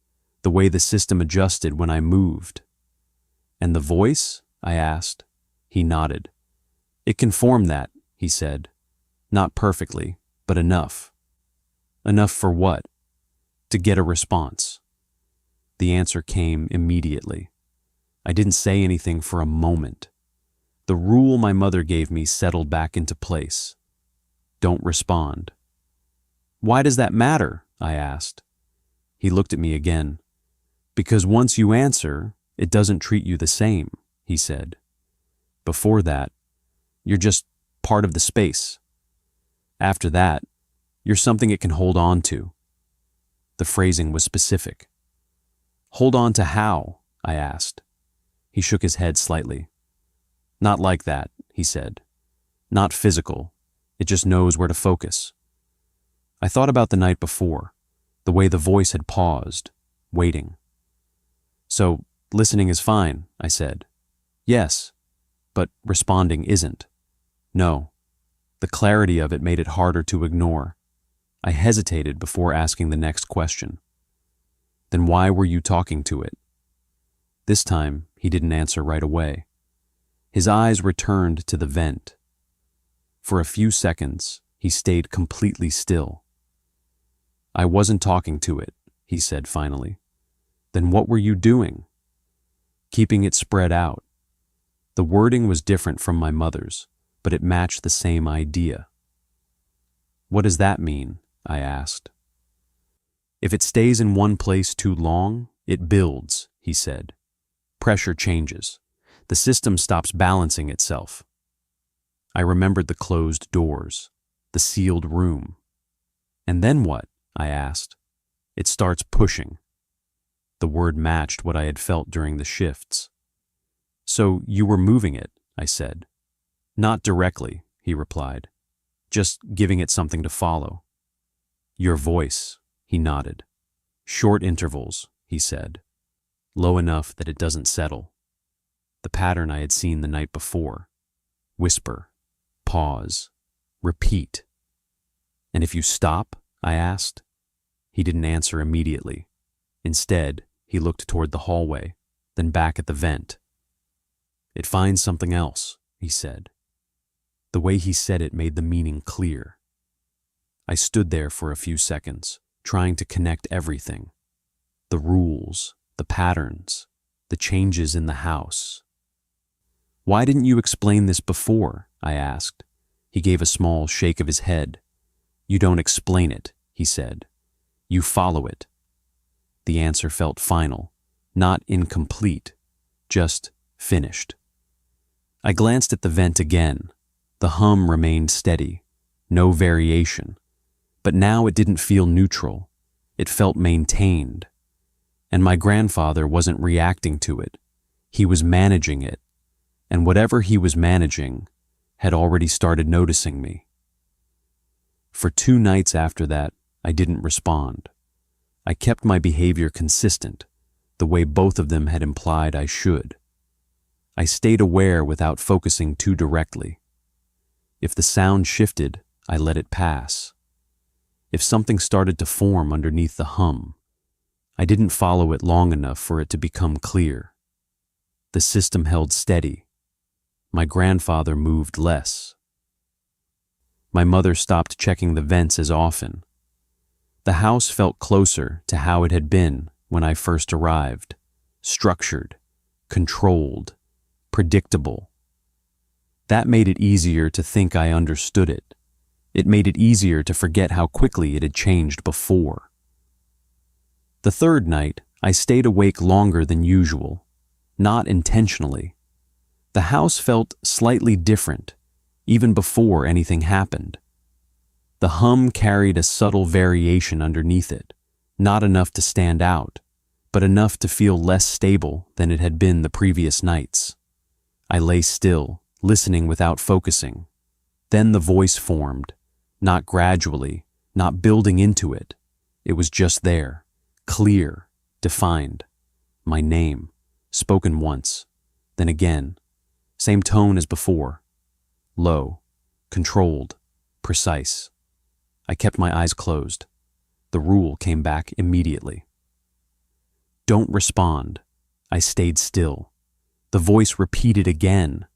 the way the system adjusted when I moved. "And the voice?" I asked. He nodded. "It can form that," he said. "Not perfectly, but enough." "Enough for what?" "To get a response." The answer came immediately. I didn't say anything for a moment. The rule my mother gave me settled back into place. Don't respond. "Why does that matter?" I asked. He looked at me again. "Because once you answer, it doesn't treat you the same," he said. "Before that, you're just part of the space. After that, you're something it can hold on to." The phrasing was specific. "Hold on to how?" I asked. He shook his head slightly. "Not like that," he said. not physical. It just knows where to focus. I thought about the night before, the way the voice had paused, waiting. So, listening is fine, I said. Yes, but responding isn't. No. The clarity of it made it harder to ignore. I hesitated before asking the next question. Then why were you talking to it? This time, he didn't answer right away. His eyes returned to the vent. For a few seconds, he stayed completely still. I wasn't talking to it, he said finally. Then what were you doing? Keeping it spread out. The wording was different from my mother's, but it matched the same idea. What does that mean? I asked. If it stays in one place too long, it builds, he said. Pressure changes. The system stops balancing itself. I remembered the closed doors, the sealed room. And then what? I asked. It starts pushing. The word matched what I had felt during the shifts. So you were moving it, I said. Not directly, he replied. Just giving it something to follow. Your voice, he nodded. Short intervals, he said. Low enough that it doesn't settle. The pattern I had seen the night before. Whisper, pause, repeat. And if you stop? I asked. He didn't answer immediately. Instead, he looked toward the hallway, then back at the vent. It finds something else, he said. The way he said it made the meaning clear. I stood there for a few seconds, trying to connect everything. The rules, the patterns, the changes in the house. Why didn't you explain this before? I asked. He gave a small shake of his head. You don't explain it, he said. You follow it. The answer felt final, not incomplete, just finished. I glanced at the vent again. The hum remained steady, no variation. But now it didn't feel neutral. It felt maintained. And my grandfather wasn't reacting to it. He was managing it. And whatever he was managing had already started noticing me. For 2 nights after that, I didn't respond. I kept my behavior consistent, the way both of them had implied I should. I stayed aware without focusing too directly. If the sound shifted, I let it pass. If something started to form underneath the hum, I didn't follow it long enough for it to become clear. The system held steady. My grandfather moved less. My mother stopped checking the vents as often. The house felt closer to how it had been when I first arrived, structured, controlled, predictable. That made it easier to think I understood it. It made it easier to forget how quickly it had changed before. The 3rd night, I stayed awake longer than usual, not intentionally. The house felt slightly different, even before anything happened. The hum carried a subtle variation underneath it, not enough to stand out, but enough to feel less stable than it had been the previous nights. I lay still, listening without focusing. Then the voice formed, not gradually, not building into it. It was just there, clear, defined. My name, spoken once, then again. Same tone as before. Low, controlled, precise. I kept my eyes closed. The rule came back immediately. Don't respond. I stayed still. The voice repeated again.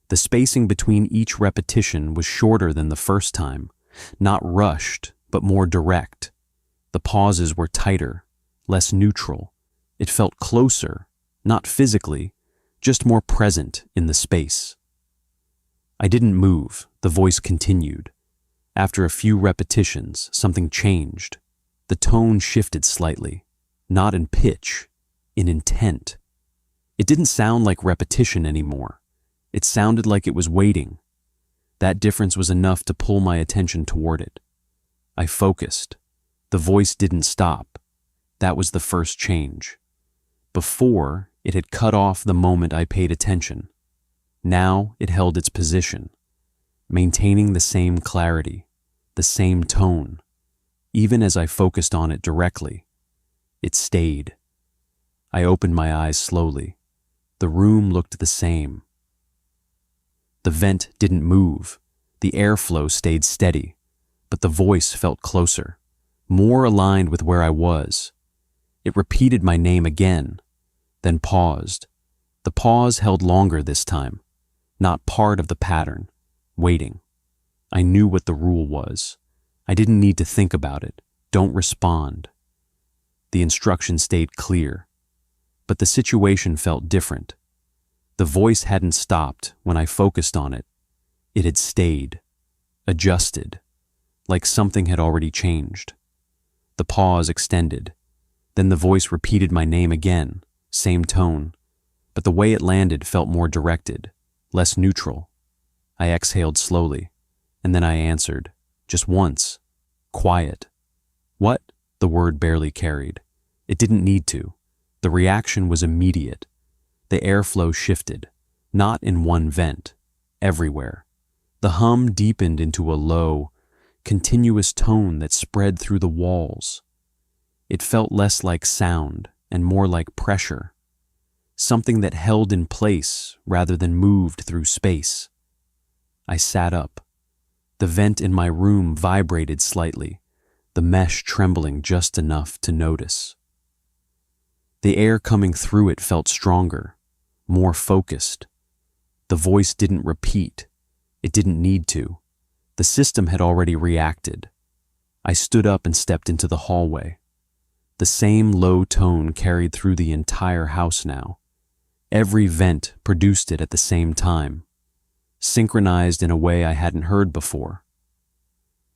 The spacing between each repetition was shorter than the first time, not rushed, but more direct. The pauses were tighter, less neutral. It felt closer, not physically, just more present in the space. I didn't move. The voice continued. After a few repetitions, something changed. The tone shifted slightly, not in pitch, in intent. It didn't sound like repetition anymore. It sounded like it was waiting. That difference was enough to pull my attention toward it. I focused. The voice didn't stop. That was the first change. Before, it had cut off the moment I paid attention. Now it held its position. maintaining the same clarity, the same tone. Even as I focused on it directly, it stayed. I opened my eyes slowly. The room looked the same. The vent didn't move. The airflow stayed steady, but the voice felt closer, more aligned with where I was. It repeated my name again, then paused. The pause held longer this time, not part of the pattern, waiting. I knew what the rule was. I didn't need to think about it. Don't respond. The instruction stayed clear, but the situation felt different. The voice hadn't stopped when I focused on it. It had stayed, adjusted, like something had already changed. The pause extended. Then the voice repeated my name again, same tone, but the way it landed felt more directed, less neutral. I exhaled slowly, and then I answered, just once, quiet. What? The word barely carried. It didn't need to. The reaction was immediate. The airflow shifted, not in one vent, everywhere. The hum deepened into a low, continuous tone that spread through the walls. It felt less like sound and more like pressure, something that held in place rather than moved through space. I sat up. The vent in my room vibrated slightly, the mesh trembling just enough to notice. The air coming through it felt stronger, more focused. The voice didn't repeat. It didn't need to. The system had already reacted. I stood up and stepped into the hallway. The same low tone carried through the entire house now. Every vent produced it at the same time, synchronized in a way I hadn't heard before.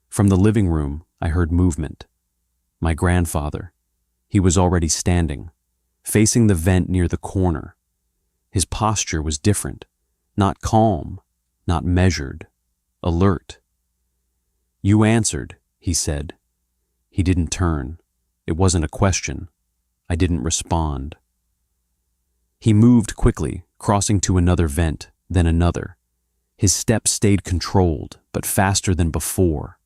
From the living room, I heard movement. My grandfather. He was already standing, facing the vent near the corner. His posture was different, not calm, not measured, alert. "You answered," he said. He didn't turn. It wasn't a question. I didn't respond. He moved quickly, crossing to another vent, then another. His steps stayed controlled, but faster than before.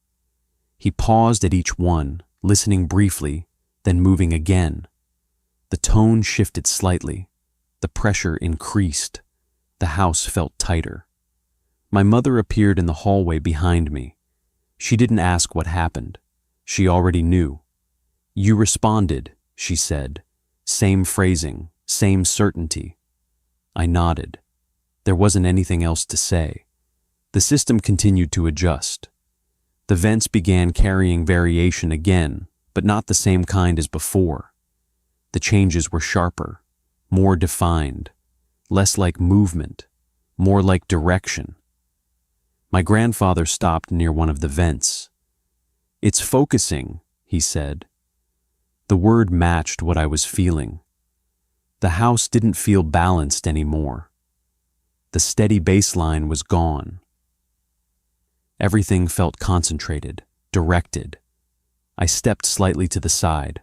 He paused at each one, listening briefly, then moving again. The tone shifted slightly. The pressure increased. The house felt tighter. My mother appeared in the hallway behind me. She didn't ask what happened. She already knew. "You responded," she said. Same phrasing, same certainty. I nodded. There wasn't anything else to say. The system continued to adjust. The vents began carrying variation again, but not the same kind as before. The changes were sharper, more defined, less like movement, more like direction. My grandfather stopped near one of the vents. "It's focusing," he said. The word matched what I was feeling. The house didn't feel balanced anymore. The steady baseline was gone. Everything felt concentrated, directed. I stepped slightly to the side.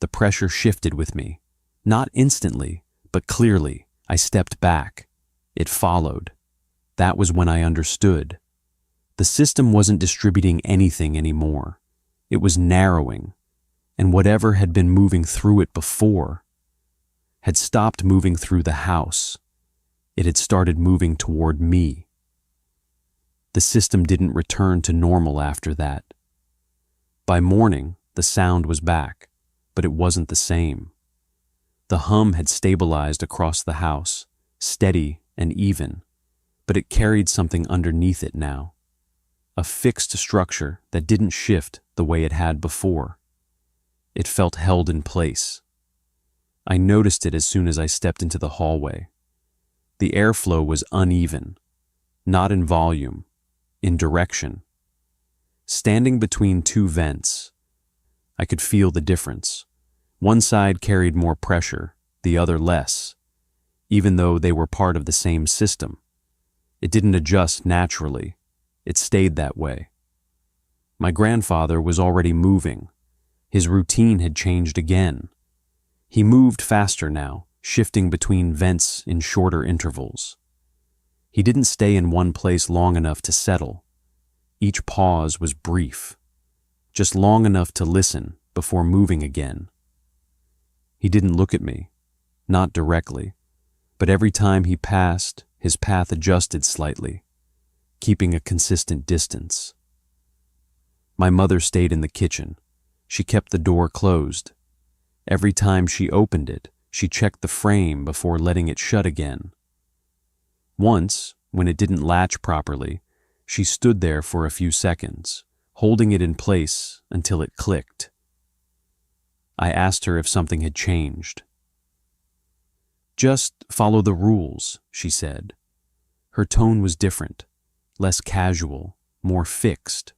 The pressure shifted with me. Not instantly, but clearly. I stepped back. It followed. That was when I understood. The system wasn't distributing anything anymore. It was narrowing, and whatever had been moving through it before had stopped moving through the house. It had started moving toward me. The system didn't return to normal after that. By morning, the sound was back, but it wasn't the same. The hum had stabilized across the house, steady and even, but it carried something underneath it now. A fixed structure that didn't shift the way it had before. It felt held in place. I noticed it as soon as I stepped into the hallway. The airflow was uneven, not in volume, in direction. Standing between two vents, I could feel the difference. One side carried more pressure, the other less, even though they were part of the same system. It didn't adjust naturally. It stayed that way. My grandfather was already moving. His routine had changed again. He moved faster now, shifting between vents in shorter intervals. He didn't stay in one place long enough to settle. Each pause was brief, just long enough to listen before moving again. He didn't look at me, not directly, but every time he passed, his path adjusted slightly, keeping a consistent distance. My mother stayed in the kitchen. She kept the door closed. Every time she opened it, she checked the frame before letting it shut again. Once, when it didn't latch properly, she stood there for a few seconds, holding it in place until it clicked. I asked her if something had changed. "Just follow the rules," she said. Her tone was different, less casual, more fixed.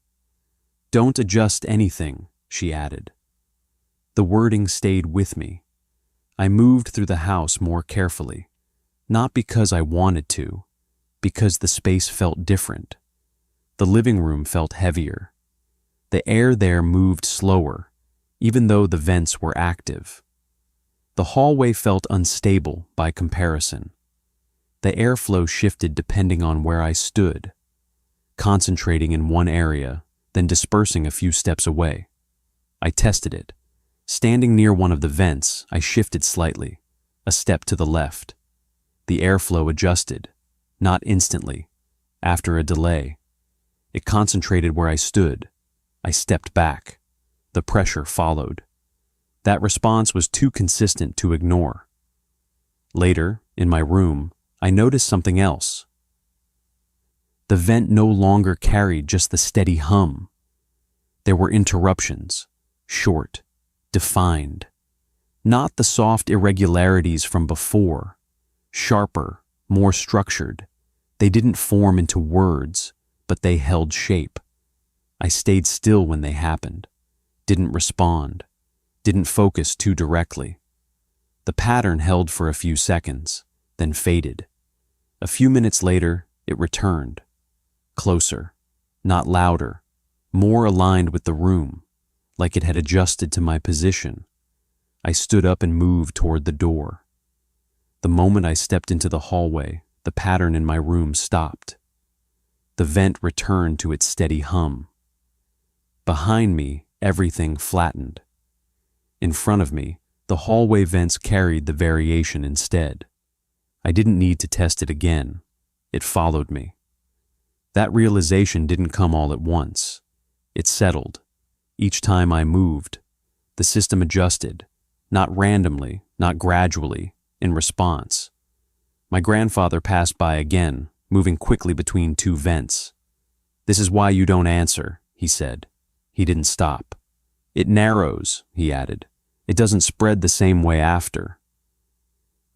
"Don't adjust anything," she added. The wording stayed with me. I moved through the house more carefully, not because I wanted to, because the space felt different. The living room felt heavier. The air there moved slower, even though the vents were active. The hallway felt unstable by comparison. The airflow shifted depending on where I stood, concentrating in one area, then dispersing a few steps away. I tested it. Standing near one of the vents, I shifted slightly, a step to the left. The airflow adjusted, not instantly, after a delay. It concentrated where I stood. I stepped back. The pressure followed. That response was too consistent to ignore. Later, in my room, I noticed something else. The vent no longer carried just the steady hum. There were interruptions, short, defined. Not the soft irregularities from before, sharper, more structured. They didn't form into words, but they held shape. I stayed still when they happened, didn't respond, didn't focus too directly. The pattern held for a few seconds, then faded. A few minutes later, it returned. Closer, not louder, more aligned with the room, like it had adjusted to my position. I stood up and moved toward the door. The moment I stepped into the hallway, the pattern in my room stopped. The vent returned to its steady hum. Behind me, everything flattened. In front of me, the hallway vents carried the variation instead. I didn't need to test it again. It followed me. That realization didn't come all at once. It settled. Each time I moved, the system adjusted, not randomly, not gradually, in response. My grandfather passed by again, moving quickly between two vents. "This is why you don't answer," he said. He didn't stop. "It narrows," he added. "It doesn't spread the same way after."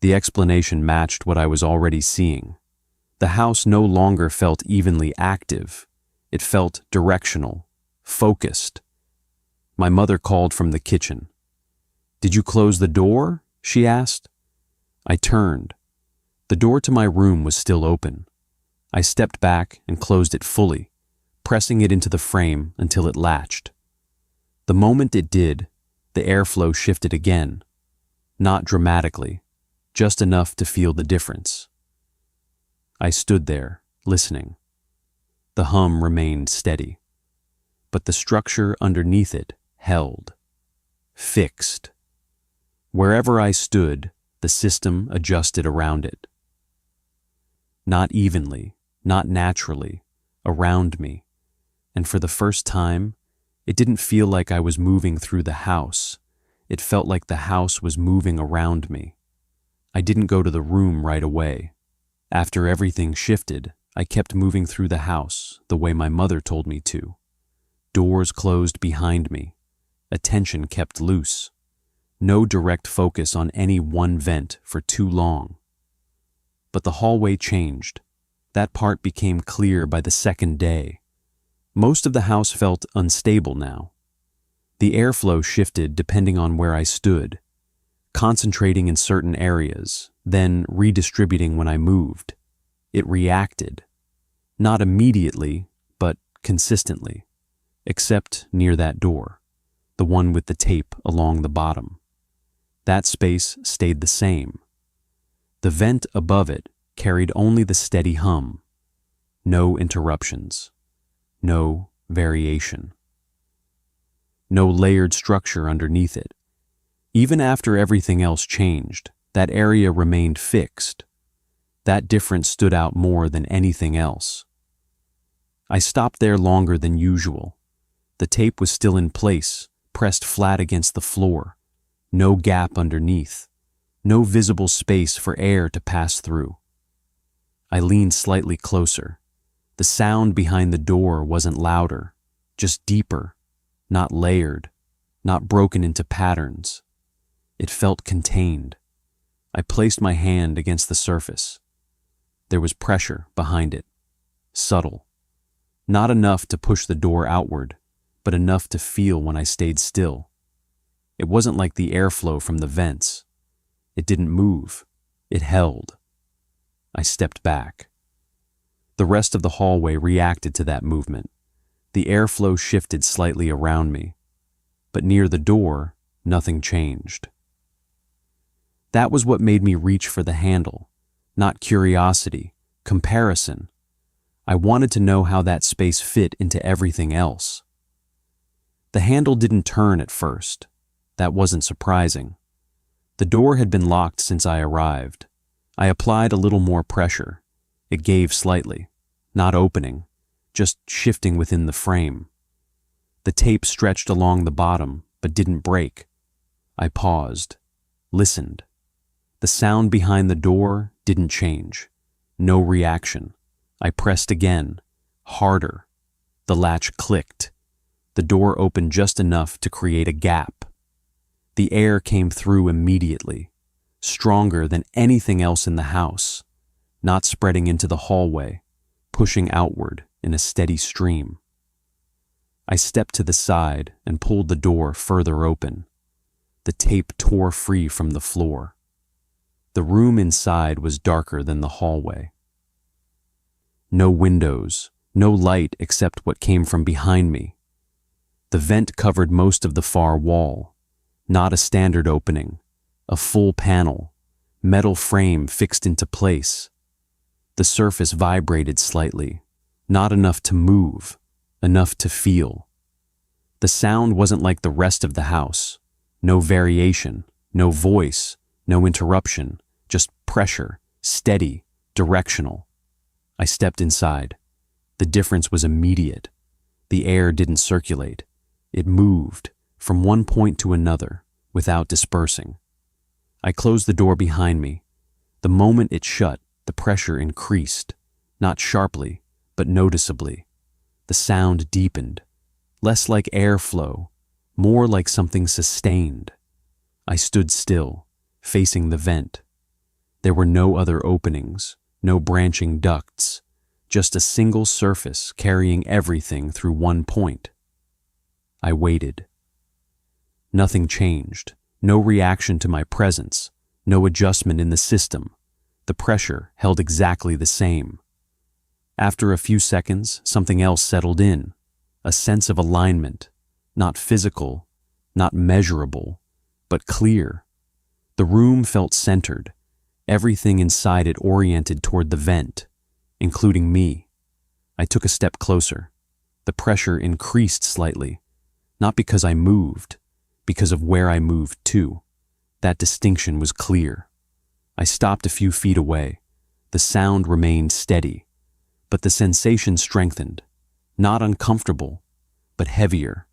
The explanation matched what I was already seeing. The house no longer felt evenly active. It felt directional, focused. My mother called from the kitchen. "Did you close the door?" she asked. I turned. The door to my room was still open. I stepped back and closed it fully, pressing it into the frame until it latched. The moment it did, the airflow shifted again. Not dramatically, just enough to feel the difference. I stood there, listening. The hum remained steady, but the structure underneath it held, fixed. Wherever I stood, the system adjusted around it. Not evenly, not naturally, around me, and for the first time, it didn't feel like I was moving through the house. It felt like the house was moving around me. I didn't go to the room right away. After everything shifted, I kept moving through the house the way my mother told me to. Doors closed behind me. Attention kept loose. No direct focus on any one vent for too long. But the hallway changed. That part became clear by the second day. Most of the house felt unstable now. The airflow shifted depending on where I stood, concentrating in certain areas, then redistributing when I moved. It reacted. Not immediately, but consistently, except near that door, the one with the tape along the bottom. That space stayed the same. The vent above it carried only the steady hum. No interruptions. No variation. No layered structure underneath it. Even after everything else changed, that area remained fixed. That difference stood out more than anything else. I stopped there longer than usual. The tape was still in place, pressed flat against the floor. No gap underneath. No visible space for air to pass through. I leaned slightly closer. The sound behind the door wasn't louder, just deeper, not layered, not broken into patterns. It felt contained. I placed my hand against the surface. There was pressure behind it, subtle. Not enough to push the door outward, but enough to feel when I stayed still. It wasn't like the airflow from the vents. It didn't move. It held. I stepped back. The rest of the hallway reacted to that movement. The airflow shifted slightly around me, but near the door, nothing changed. That was what made me reach for the handle, not curiosity, comparison. I wanted to know how that space fit into everything else. The handle didn't turn at first. That wasn't surprising. The door had been locked since I arrived. I applied a little more pressure. It gave slightly, not opening, just shifting within the frame. The tape stretched along the bottom, but didn't break. I paused, listened. The sound behind the door didn't change. No reaction. I pressed again, harder. The latch clicked. The door opened just enough to create a gap. The air came through immediately, stronger than anything else in the house, not spreading into the hallway, pushing outward in a steady stream. I stepped to the side and pulled the door further open. The tape tore free from the floor. The room inside was darker than the hallway. No windows, no light except what came from behind me. The vent covered most of the far wall, not a standard opening, a full panel, metal frame fixed into place. The surface vibrated slightly, not enough to move, enough to feel. The sound wasn't like the rest of the house. No variation, no voice, no interruption, just pressure, steady, directional. I stepped inside. The difference was immediate. The air didn't circulate. It moved from one point to another without dispersing. I closed the door behind me. The moment it shut, the pressure increased, not sharply, but noticeably. The sound deepened, less like airflow, more like something sustained. I stood still, facing the vent. There were no other openings, no branching ducts, just a single surface carrying everything through one point. I waited. Nothing changed, no reaction to my presence, no adjustment in the system. The pressure held exactly the same. After a few seconds, something else settled in, a sense of alignment, not physical, not measurable, but clear. The room felt centered, everything inside it oriented toward the vent, including me. I took a step closer. The pressure increased slightly, not because I moved, because of where I moved to. That distinction was clear. I stopped a few feet away. The sound remained steady, but the sensation strengthened, not uncomfortable, but heavier,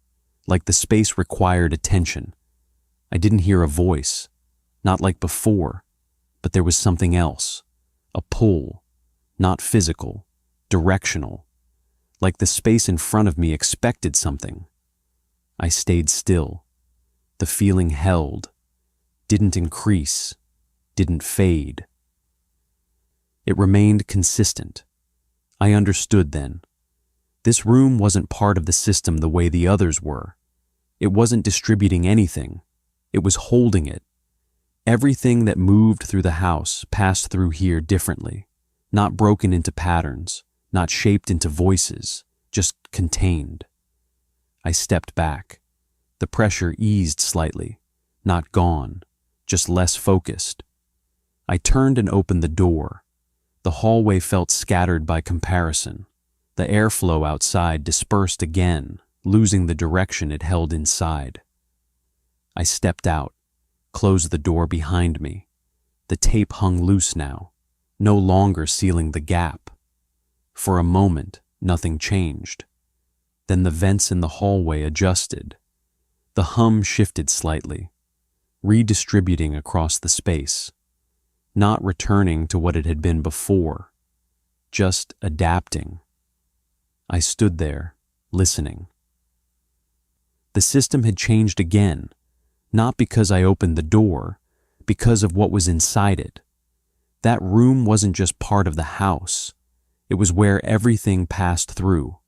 like the space required attention. I didn't hear a voice, not like before, but there was something else, a pull, not physical, directional, like the space in front of me expected something. I stayed still. The feeling held, didn't increase, didn't fade. It remained consistent. I understood then. This room wasn't part of the system the way the others were. It wasn't distributing anything. It was holding it. Everything that moved through the house passed through here differently, not broken into patterns, not shaped into voices, just contained. I stepped back. The pressure eased slightly, not gone, just less focused. I turned and opened the door. The hallway felt scattered by comparison. The airflow outside dispersed again, losing the direction it held inside. I stepped out, closed the door behind me. The tape hung loose now, no longer sealing the gap. For a moment, nothing changed. Then the vents in the hallway adjusted. The hum shifted slightly, redistributing across the space, not returning to what it had been before, just adapting. I stood there, listening. The system had changed again, not because I opened the door, because of what was inside it. That room wasn't just part of the house. It was where everything passed through,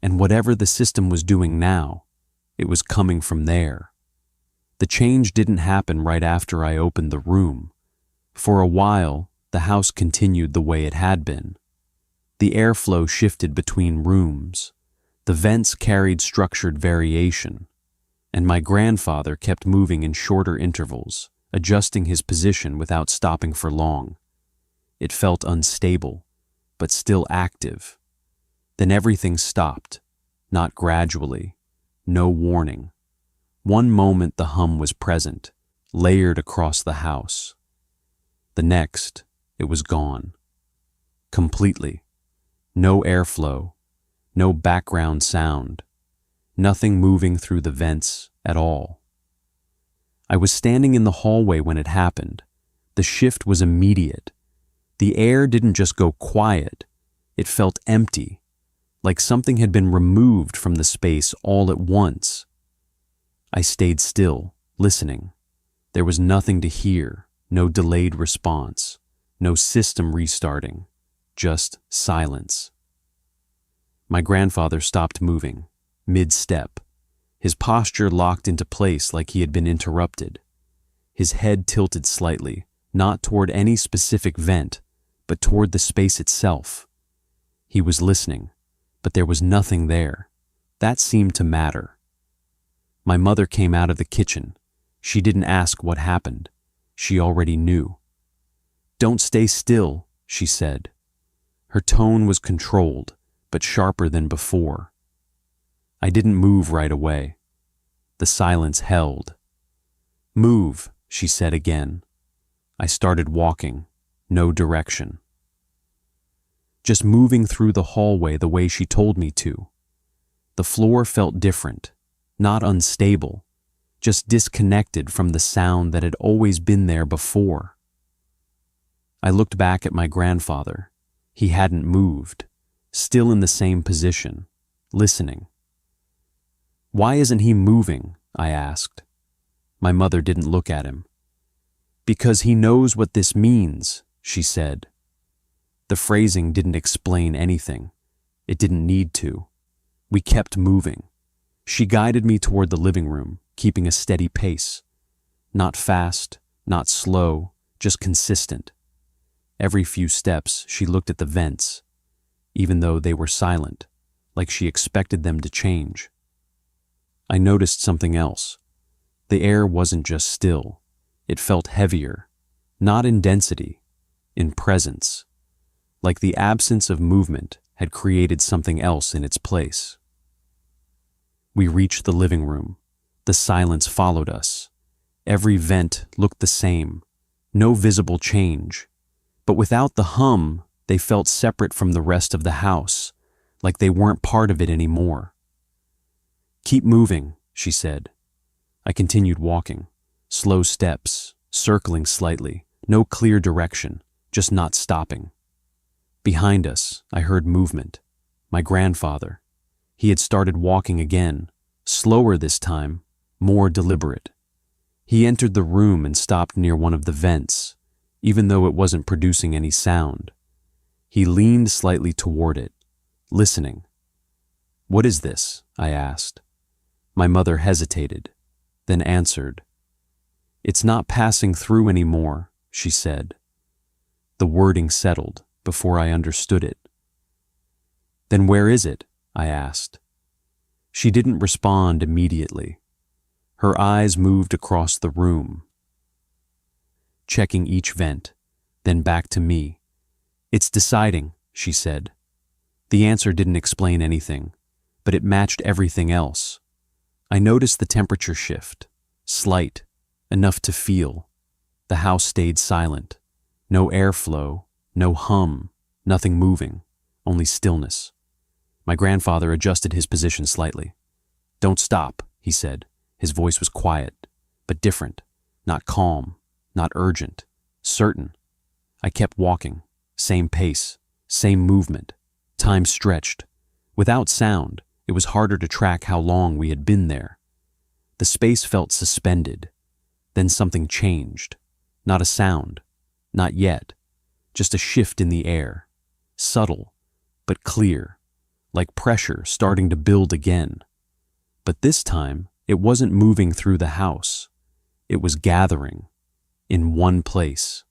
and whatever the system was doing now, it was coming from there. The change didn't happen right after I opened the room. For a while, the house continued the way it had been. The airflow shifted between rooms. The vents carried structured variation, and my grandfather kept moving in shorter intervals, adjusting his position without stopping for long. It felt unstable, but still active. Then everything stopped, not gradually, no warning. One moment the hum was present, layered across the house. The next, it was gone. Completely. No airflow, no background sound, nothing moving through the vents at all. I was standing in the hallway when it happened. The shift was immediate. The air didn't just go quiet, it felt empty, like something had been removed from the space all at once. I stayed still, listening. There was nothing to hear, no delayed response, no system restarting, just silence. My grandfather stopped moving, mid-step, his posture locked into place like he had been interrupted. His head tilted slightly, not toward any specific vent, but toward the space itself. He was listening, but there was nothing there. That seemed to matter. My mother came out of the kitchen. She didn't ask what happened. She already knew. "Don't stay still," she said. Her tone was controlled, but sharper than before. I didn't move right away. The silence held. "Move," she said again. I started walking, no direction. Just moving through the hallway the way she told me to. The floor felt different, not unstable, just disconnected from the sound that had always been there before. I looked back at my grandfather. He hadn't moved, still in the same position, listening. "Why isn't he moving?" I asked. My mother didn't look at him. "Because he knows what this means," she said. The phrasing didn't explain anything. It didn't need to. We kept moving. She guided me toward the living room, keeping a steady pace. Not fast, not slow, just consistent. Every few steps, she looked at the vents, even though they were silent, like she expected them to change. I noticed something else. The air wasn't just still. It felt heavier, not in density, in presence, like the absence of movement had created something else in its place. We reached the living room. The silence followed us. Every vent looked the same, no visible change. But without the hum, they felt separate from the rest of the house, like they weren't part of it anymore. "Keep moving," she said. I continued walking, slow steps, circling slightly, no clear direction, just not stopping. Behind us, I heard movement. My grandfather. He had started walking again, slower this time, more deliberate. He entered the room and stopped near one of the vents, even though it wasn't producing any sound. He leaned slightly toward it, listening. "What is this?" I asked. My mother hesitated, then answered. "It's not passing through anymore," she said. The wording settled before I understood it. "Then where is it?" I asked. She didn't respond immediately. Her eyes moved across the room, checking each vent, then back to me. "It's deciding," she said. The answer didn't explain anything, but it matched everything else. I noticed the temperature shift, slight, enough to feel. The house stayed silent. No airflow, no hum, nothing moving, only stillness. My grandfather adjusted his position slightly. "Don't stop," he said. His voice was quiet, but different, not calm, not urgent, certain. I kept walking, same pace, same movement. Time stretched. Without sound, it was harder to track how long we had been there. The space felt suspended. Then something changed. Not a sound. Not yet. Just a shift in the air. Subtle, but clear. Like pressure starting to build again. But this time, it wasn't moving through the house. It was gathering. In one place.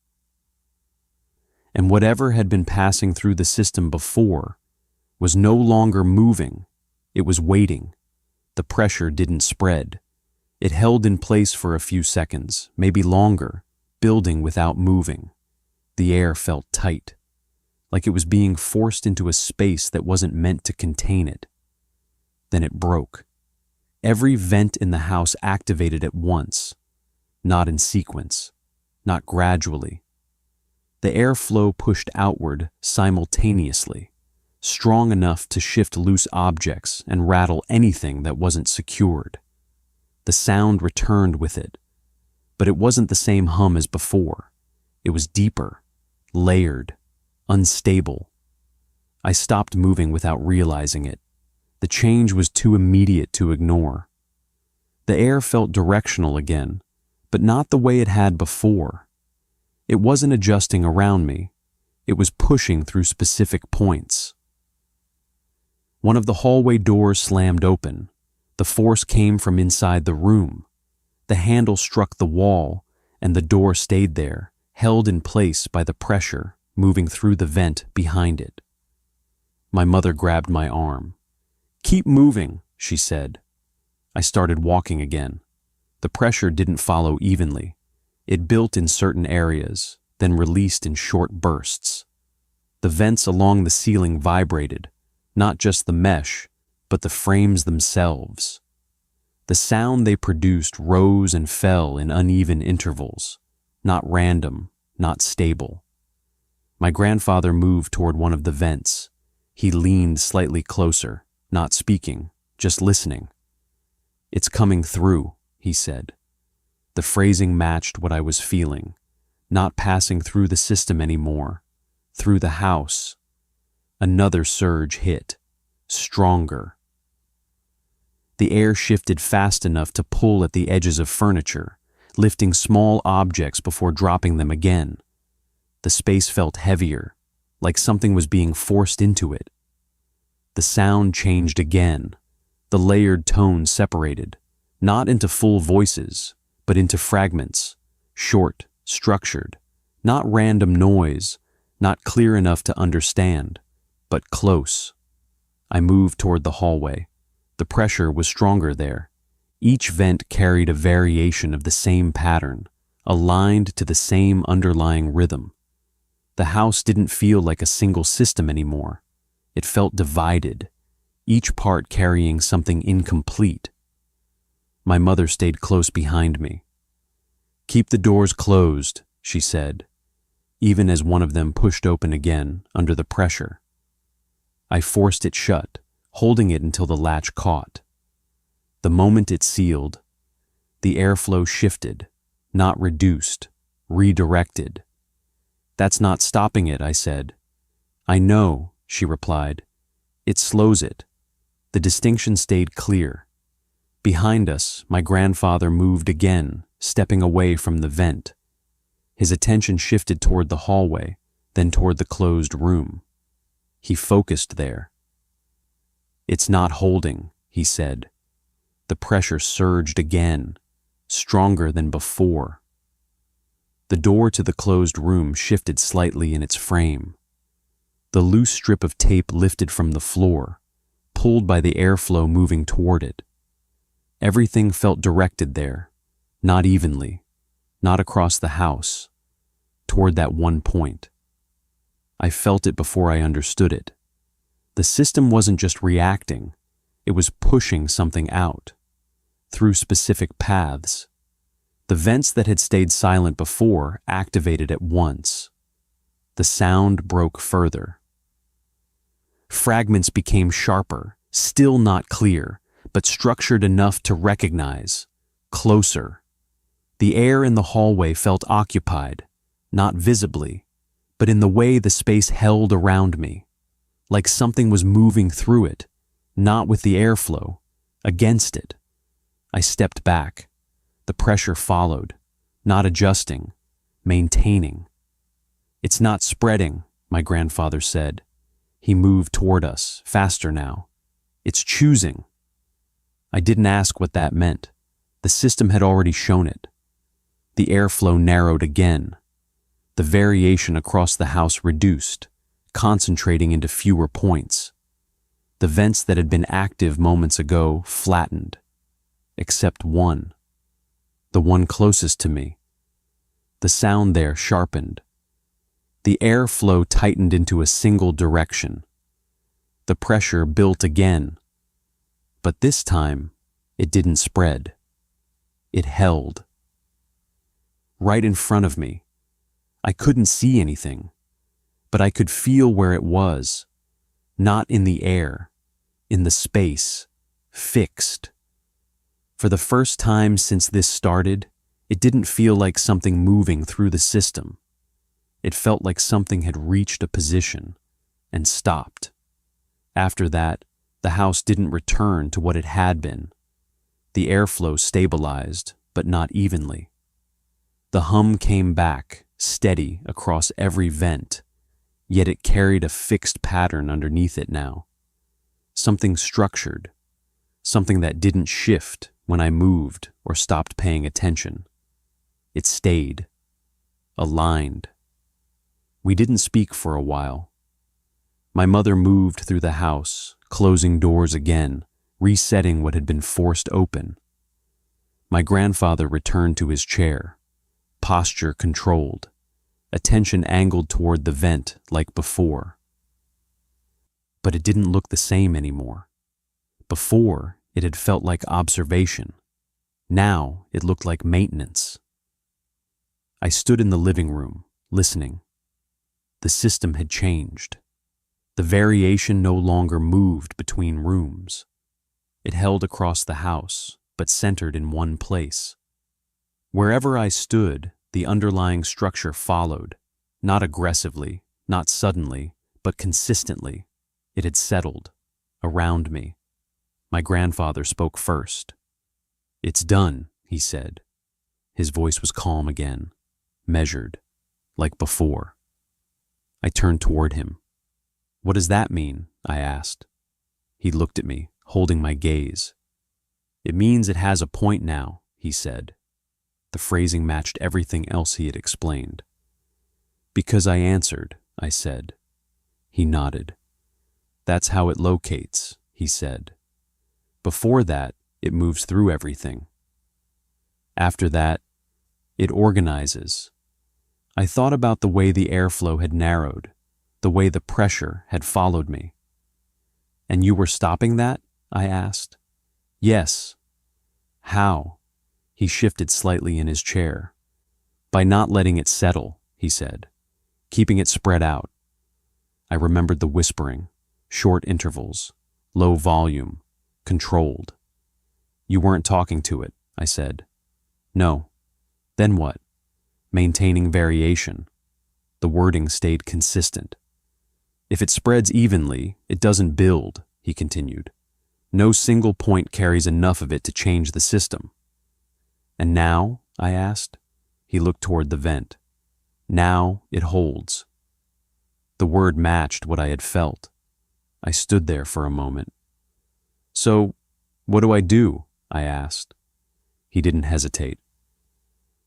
And whatever had been passing through the system before was no longer moving. It was waiting. The pressure didn't spread. It held in place for a few seconds, maybe longer, building without moving. The air felt tight, like it was being forced into a space that wasn't meant to contain it. Then it broke. Every vent in the house activated at once, not in sequence, not gradually. The airflow pushed outward simultaneously, strong enough to shift loose objects and rattle anything that wasn't secured. The sound returned with it, but it wasn't the same hum as before. It was deeper, layered, unstable. I stopped moving without realizing it. The change was too immediate to ignore. The air felt directional again, but not the way it had before. It wasn't adjusting around me. It was pushing through specific points. One of the hallway doors slammed open. The force came from inside the room. The handle struck the wall, and the door stayed there, held in place by the pressure moving through the vent behind it. My mother grabbed my arm. "Keep moving," she said. I started walking again. The pressure didn't follow evenly. It built in certain areas, then released in short bursts. The vents along the ceiling vibrated, not just the mesh, but the frames themselves. The sound they produced rose and fell in uneven intervals, not random, not stable. My grandfather moved toward one of the vents. He leaned slightly closer, not speaking, just listening. "It's coming through," he said. The phrasing matched what I was feeling, not passing through the system anymore, through the house. Another surge hit, stronger. The air shifted fast enough to pull at the edges of furniture, lifting small objects before dropping them again. The space felt heavier, like something was being forced into it. The sound changed again. The layered tones separated, not into full voices, but into fragments, short, structured, not random noise, not clear enough to understand, but close. I moved toward the hallway. The pressure was stronger there. Each vent carried a variation of the same pattern, aligned to the same underlying rhythm. The house didn't feel like a single system anymore. It felt divided, each part carrying something incomplete. My mother stayed close behind me. "Keep the doors closed," she said, even as one of them pushed open again under the pressure. I forced it shut, holding it until the latch caught. The moment it sealed, the airflow shifted, not reduced, redirected. "That's not stopping it," I said. "I know," she replied. "It slows it." The distinction stayed clear. Behind us, my grandfather moved again, stepping away from the vent. His attention shifted toward the hallway, then toward the closed room. He focused there. "It's not holding," he said. The pressure surged again, stronger than before. The door to the closed room shifted slightly in its frame. The loose strip of tape lifted from the floor, pulled by the airflow moving toward it. Everything felt directed there, not evenly, not across the house, toward that one point. I felt it before I understood it. The system wasn't just reacting, it was pushing something out, through specific paths. The vents that had stayed silent before activated at once. The sound broke further. Fragments became sharper, still not clear, but structured enough to recognize. Closer. The air in the hallway felt occupied, not visibly, but in the way the space held around me, like something was moving through it, not with the airflow, against it. I stepped back. The pressure followed, not adjusting, maintaining. "It's not spreading," my grandfather said. He moved toward us, faster now. "It's choosing." I didn't ask what that meant. The system had already shown it. The airflow narrowed again. The variation across the house reduced, concentrating into fewer points. The vents that had been active moments ago flattened, except one. The one closest to me. The sound there sharpened. The airflow tightened into a single direction. The pressure built again. But this time, it didn't spread. It held. Right in front of me. I couldn't see anything, but I could feel where it was. Not in the air, in the space, fixed. For the first time since this started, it didn't feel like something moving through the system. It felt like something had reached a position and stopped. After that, the house didn't return to what it had been. The airflow stabilized, but not evenly. The hum came back, steady across every vent, yet it carried a fixed pattern underneath it now. Something structured, something that didn't shift when I moved or stopped paying attention. It stayed, aligned. We didn't speak for a while. My mother moved through the house, closing doors again, resetting what had been forced open. My grandfather returned to his chair, posture controlled, attention angled toward the vent like before. But it didn't look the same anymore. Before, it had felt like observation. Now, it looked like maintenance. I stood in the living room, listening. The system had changed. The variation no longer moved between rooms. It held across the house, but centered in one place. Wherever I stood, the underlying structure followed, not aggressively, not suddenly, but consistently. It had settled, around me. My grandfather spoke first. "It's done," he said. His voice was calm again, measured, like before. I turned toward him. "What does that mean?" I asked. He looked at me, holding my gaze. "It means it has a point now," he said. The phrasing matched everything else he had explained. "Because I answered," I said. He nodded. "That's how it locates," he said. "Before that, it moves through everything. After that, it organizes." I thought about the way the airflow had narrowed, the way the pressure had followed me. "And you were stopping that?" I asked. "Yes." "How?" He shifted slightly in his chair. "By not letting it settle," he said, "keeping it spread out." I remembered the whispering, short intervals, low volume, controlled. "You weren't talking to it," I said. "No." "Then what?" "Maintaining variation." The wording stayed consistent. "If it spreads evenly, it doesn't build," he continued. "No single point carries enough of it to change the system." "And now?" I asked. He looked toward the vent. "Now it holds." The word matched what I had felt. I stood there for a moment. "So, what do I do?" I asked. He didn't hesitate.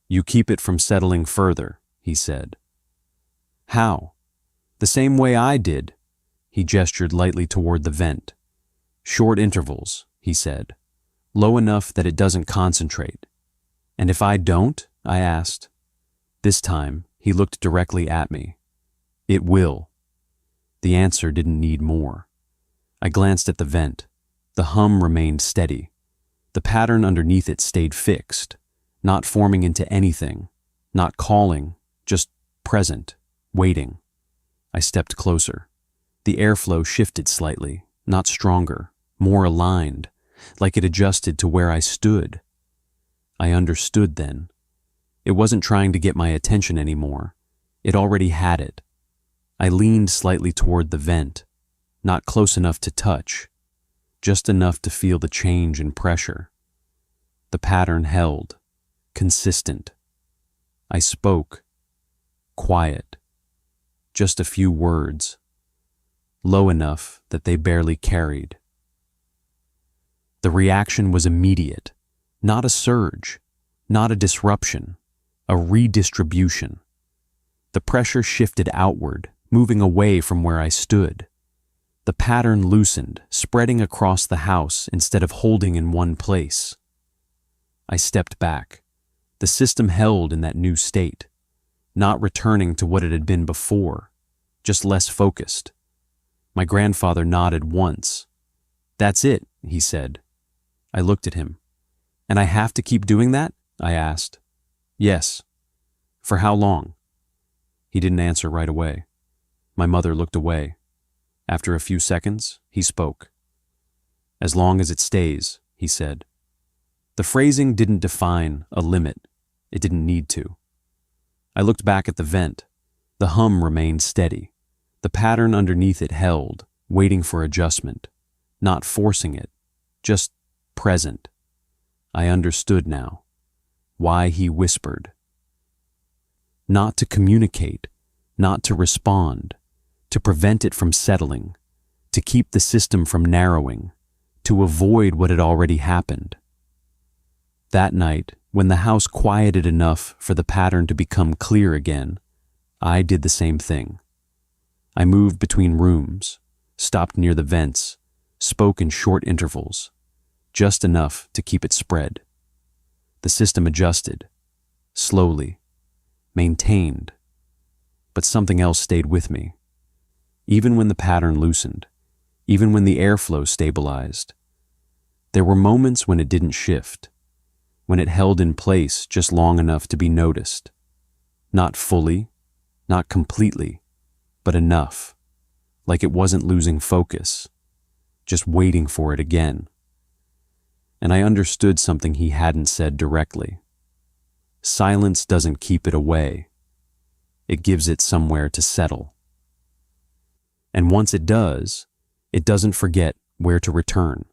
"You keep it from settling further," he said. "How?" "The same way I did." He gestured lightly toward the vent. "Short intervals," he said. "Low enough that it doesn't concentrate." "And if I don't?" I asked. This time, he looked directly at me. "It will." The answer didn't need more. I glanced at the vent. The hum remained steady. The pattern underneath it stayed fixed, not forming into anything, not calling, just present, waiting. I stepped closer. The airflow shifted slightly, not stronger, more aligned, like it adjusted to where I stood. I understood then. It wasn't trying to get my attention anymore. It already had it. I leaned slightly toward the vent, not close enough to touch, just enough to feel the change in pressure. The pattern held, consistent. I spoke, quiet, just a few words, low enough that they barely carried. The reaction was immediate, not a surge, not a disruption, a redistribution. The pressure shifted outward, moving away from where I stood. The pattern loosened, spreading across the house instead of holding in one place. I stepped back. The system held in that new state, not returning to what it had been before, just less focused. My grandfather nodded once. "That's it," he said. I looked at him. "And I have to keep doing that?" I asked. "Yes." "For how long?" He didn't answer right away. My mother looked away. After a few seconds, he spoke. "As long as it stays," he said. The phrasing didn't define a limit. It didn't need to. I looked back at the vent. The hum remained steady. The pattern underneath it held, waiting for adjustment, not forcing it, just present. I understood now why he whispered. Not to communicate, not to respond, to prevent it from settling, to keep the system from narrowing, to avoid what had already happened. That night, when the house quieted enough for the pattern to become clear again, I did the same thing. I moved between rooms, stopped near the vents, spoke in short intervals, just enough to keep it spread. The system adjusted, slowly, maintained, but something else stayed with me. Even when the pattern loosened, even when the airflow stabilized, there were moments when it didn't shift, when it held in place just long enough to be noticed. Not fully, not completely, but enough, like it wasn't losing focus, just waiting for it again. And I understood something he hadn't said directly. Silence doesn't keep it away. It gives it somewhere to settle. And once it does, it doesn't forget where to return.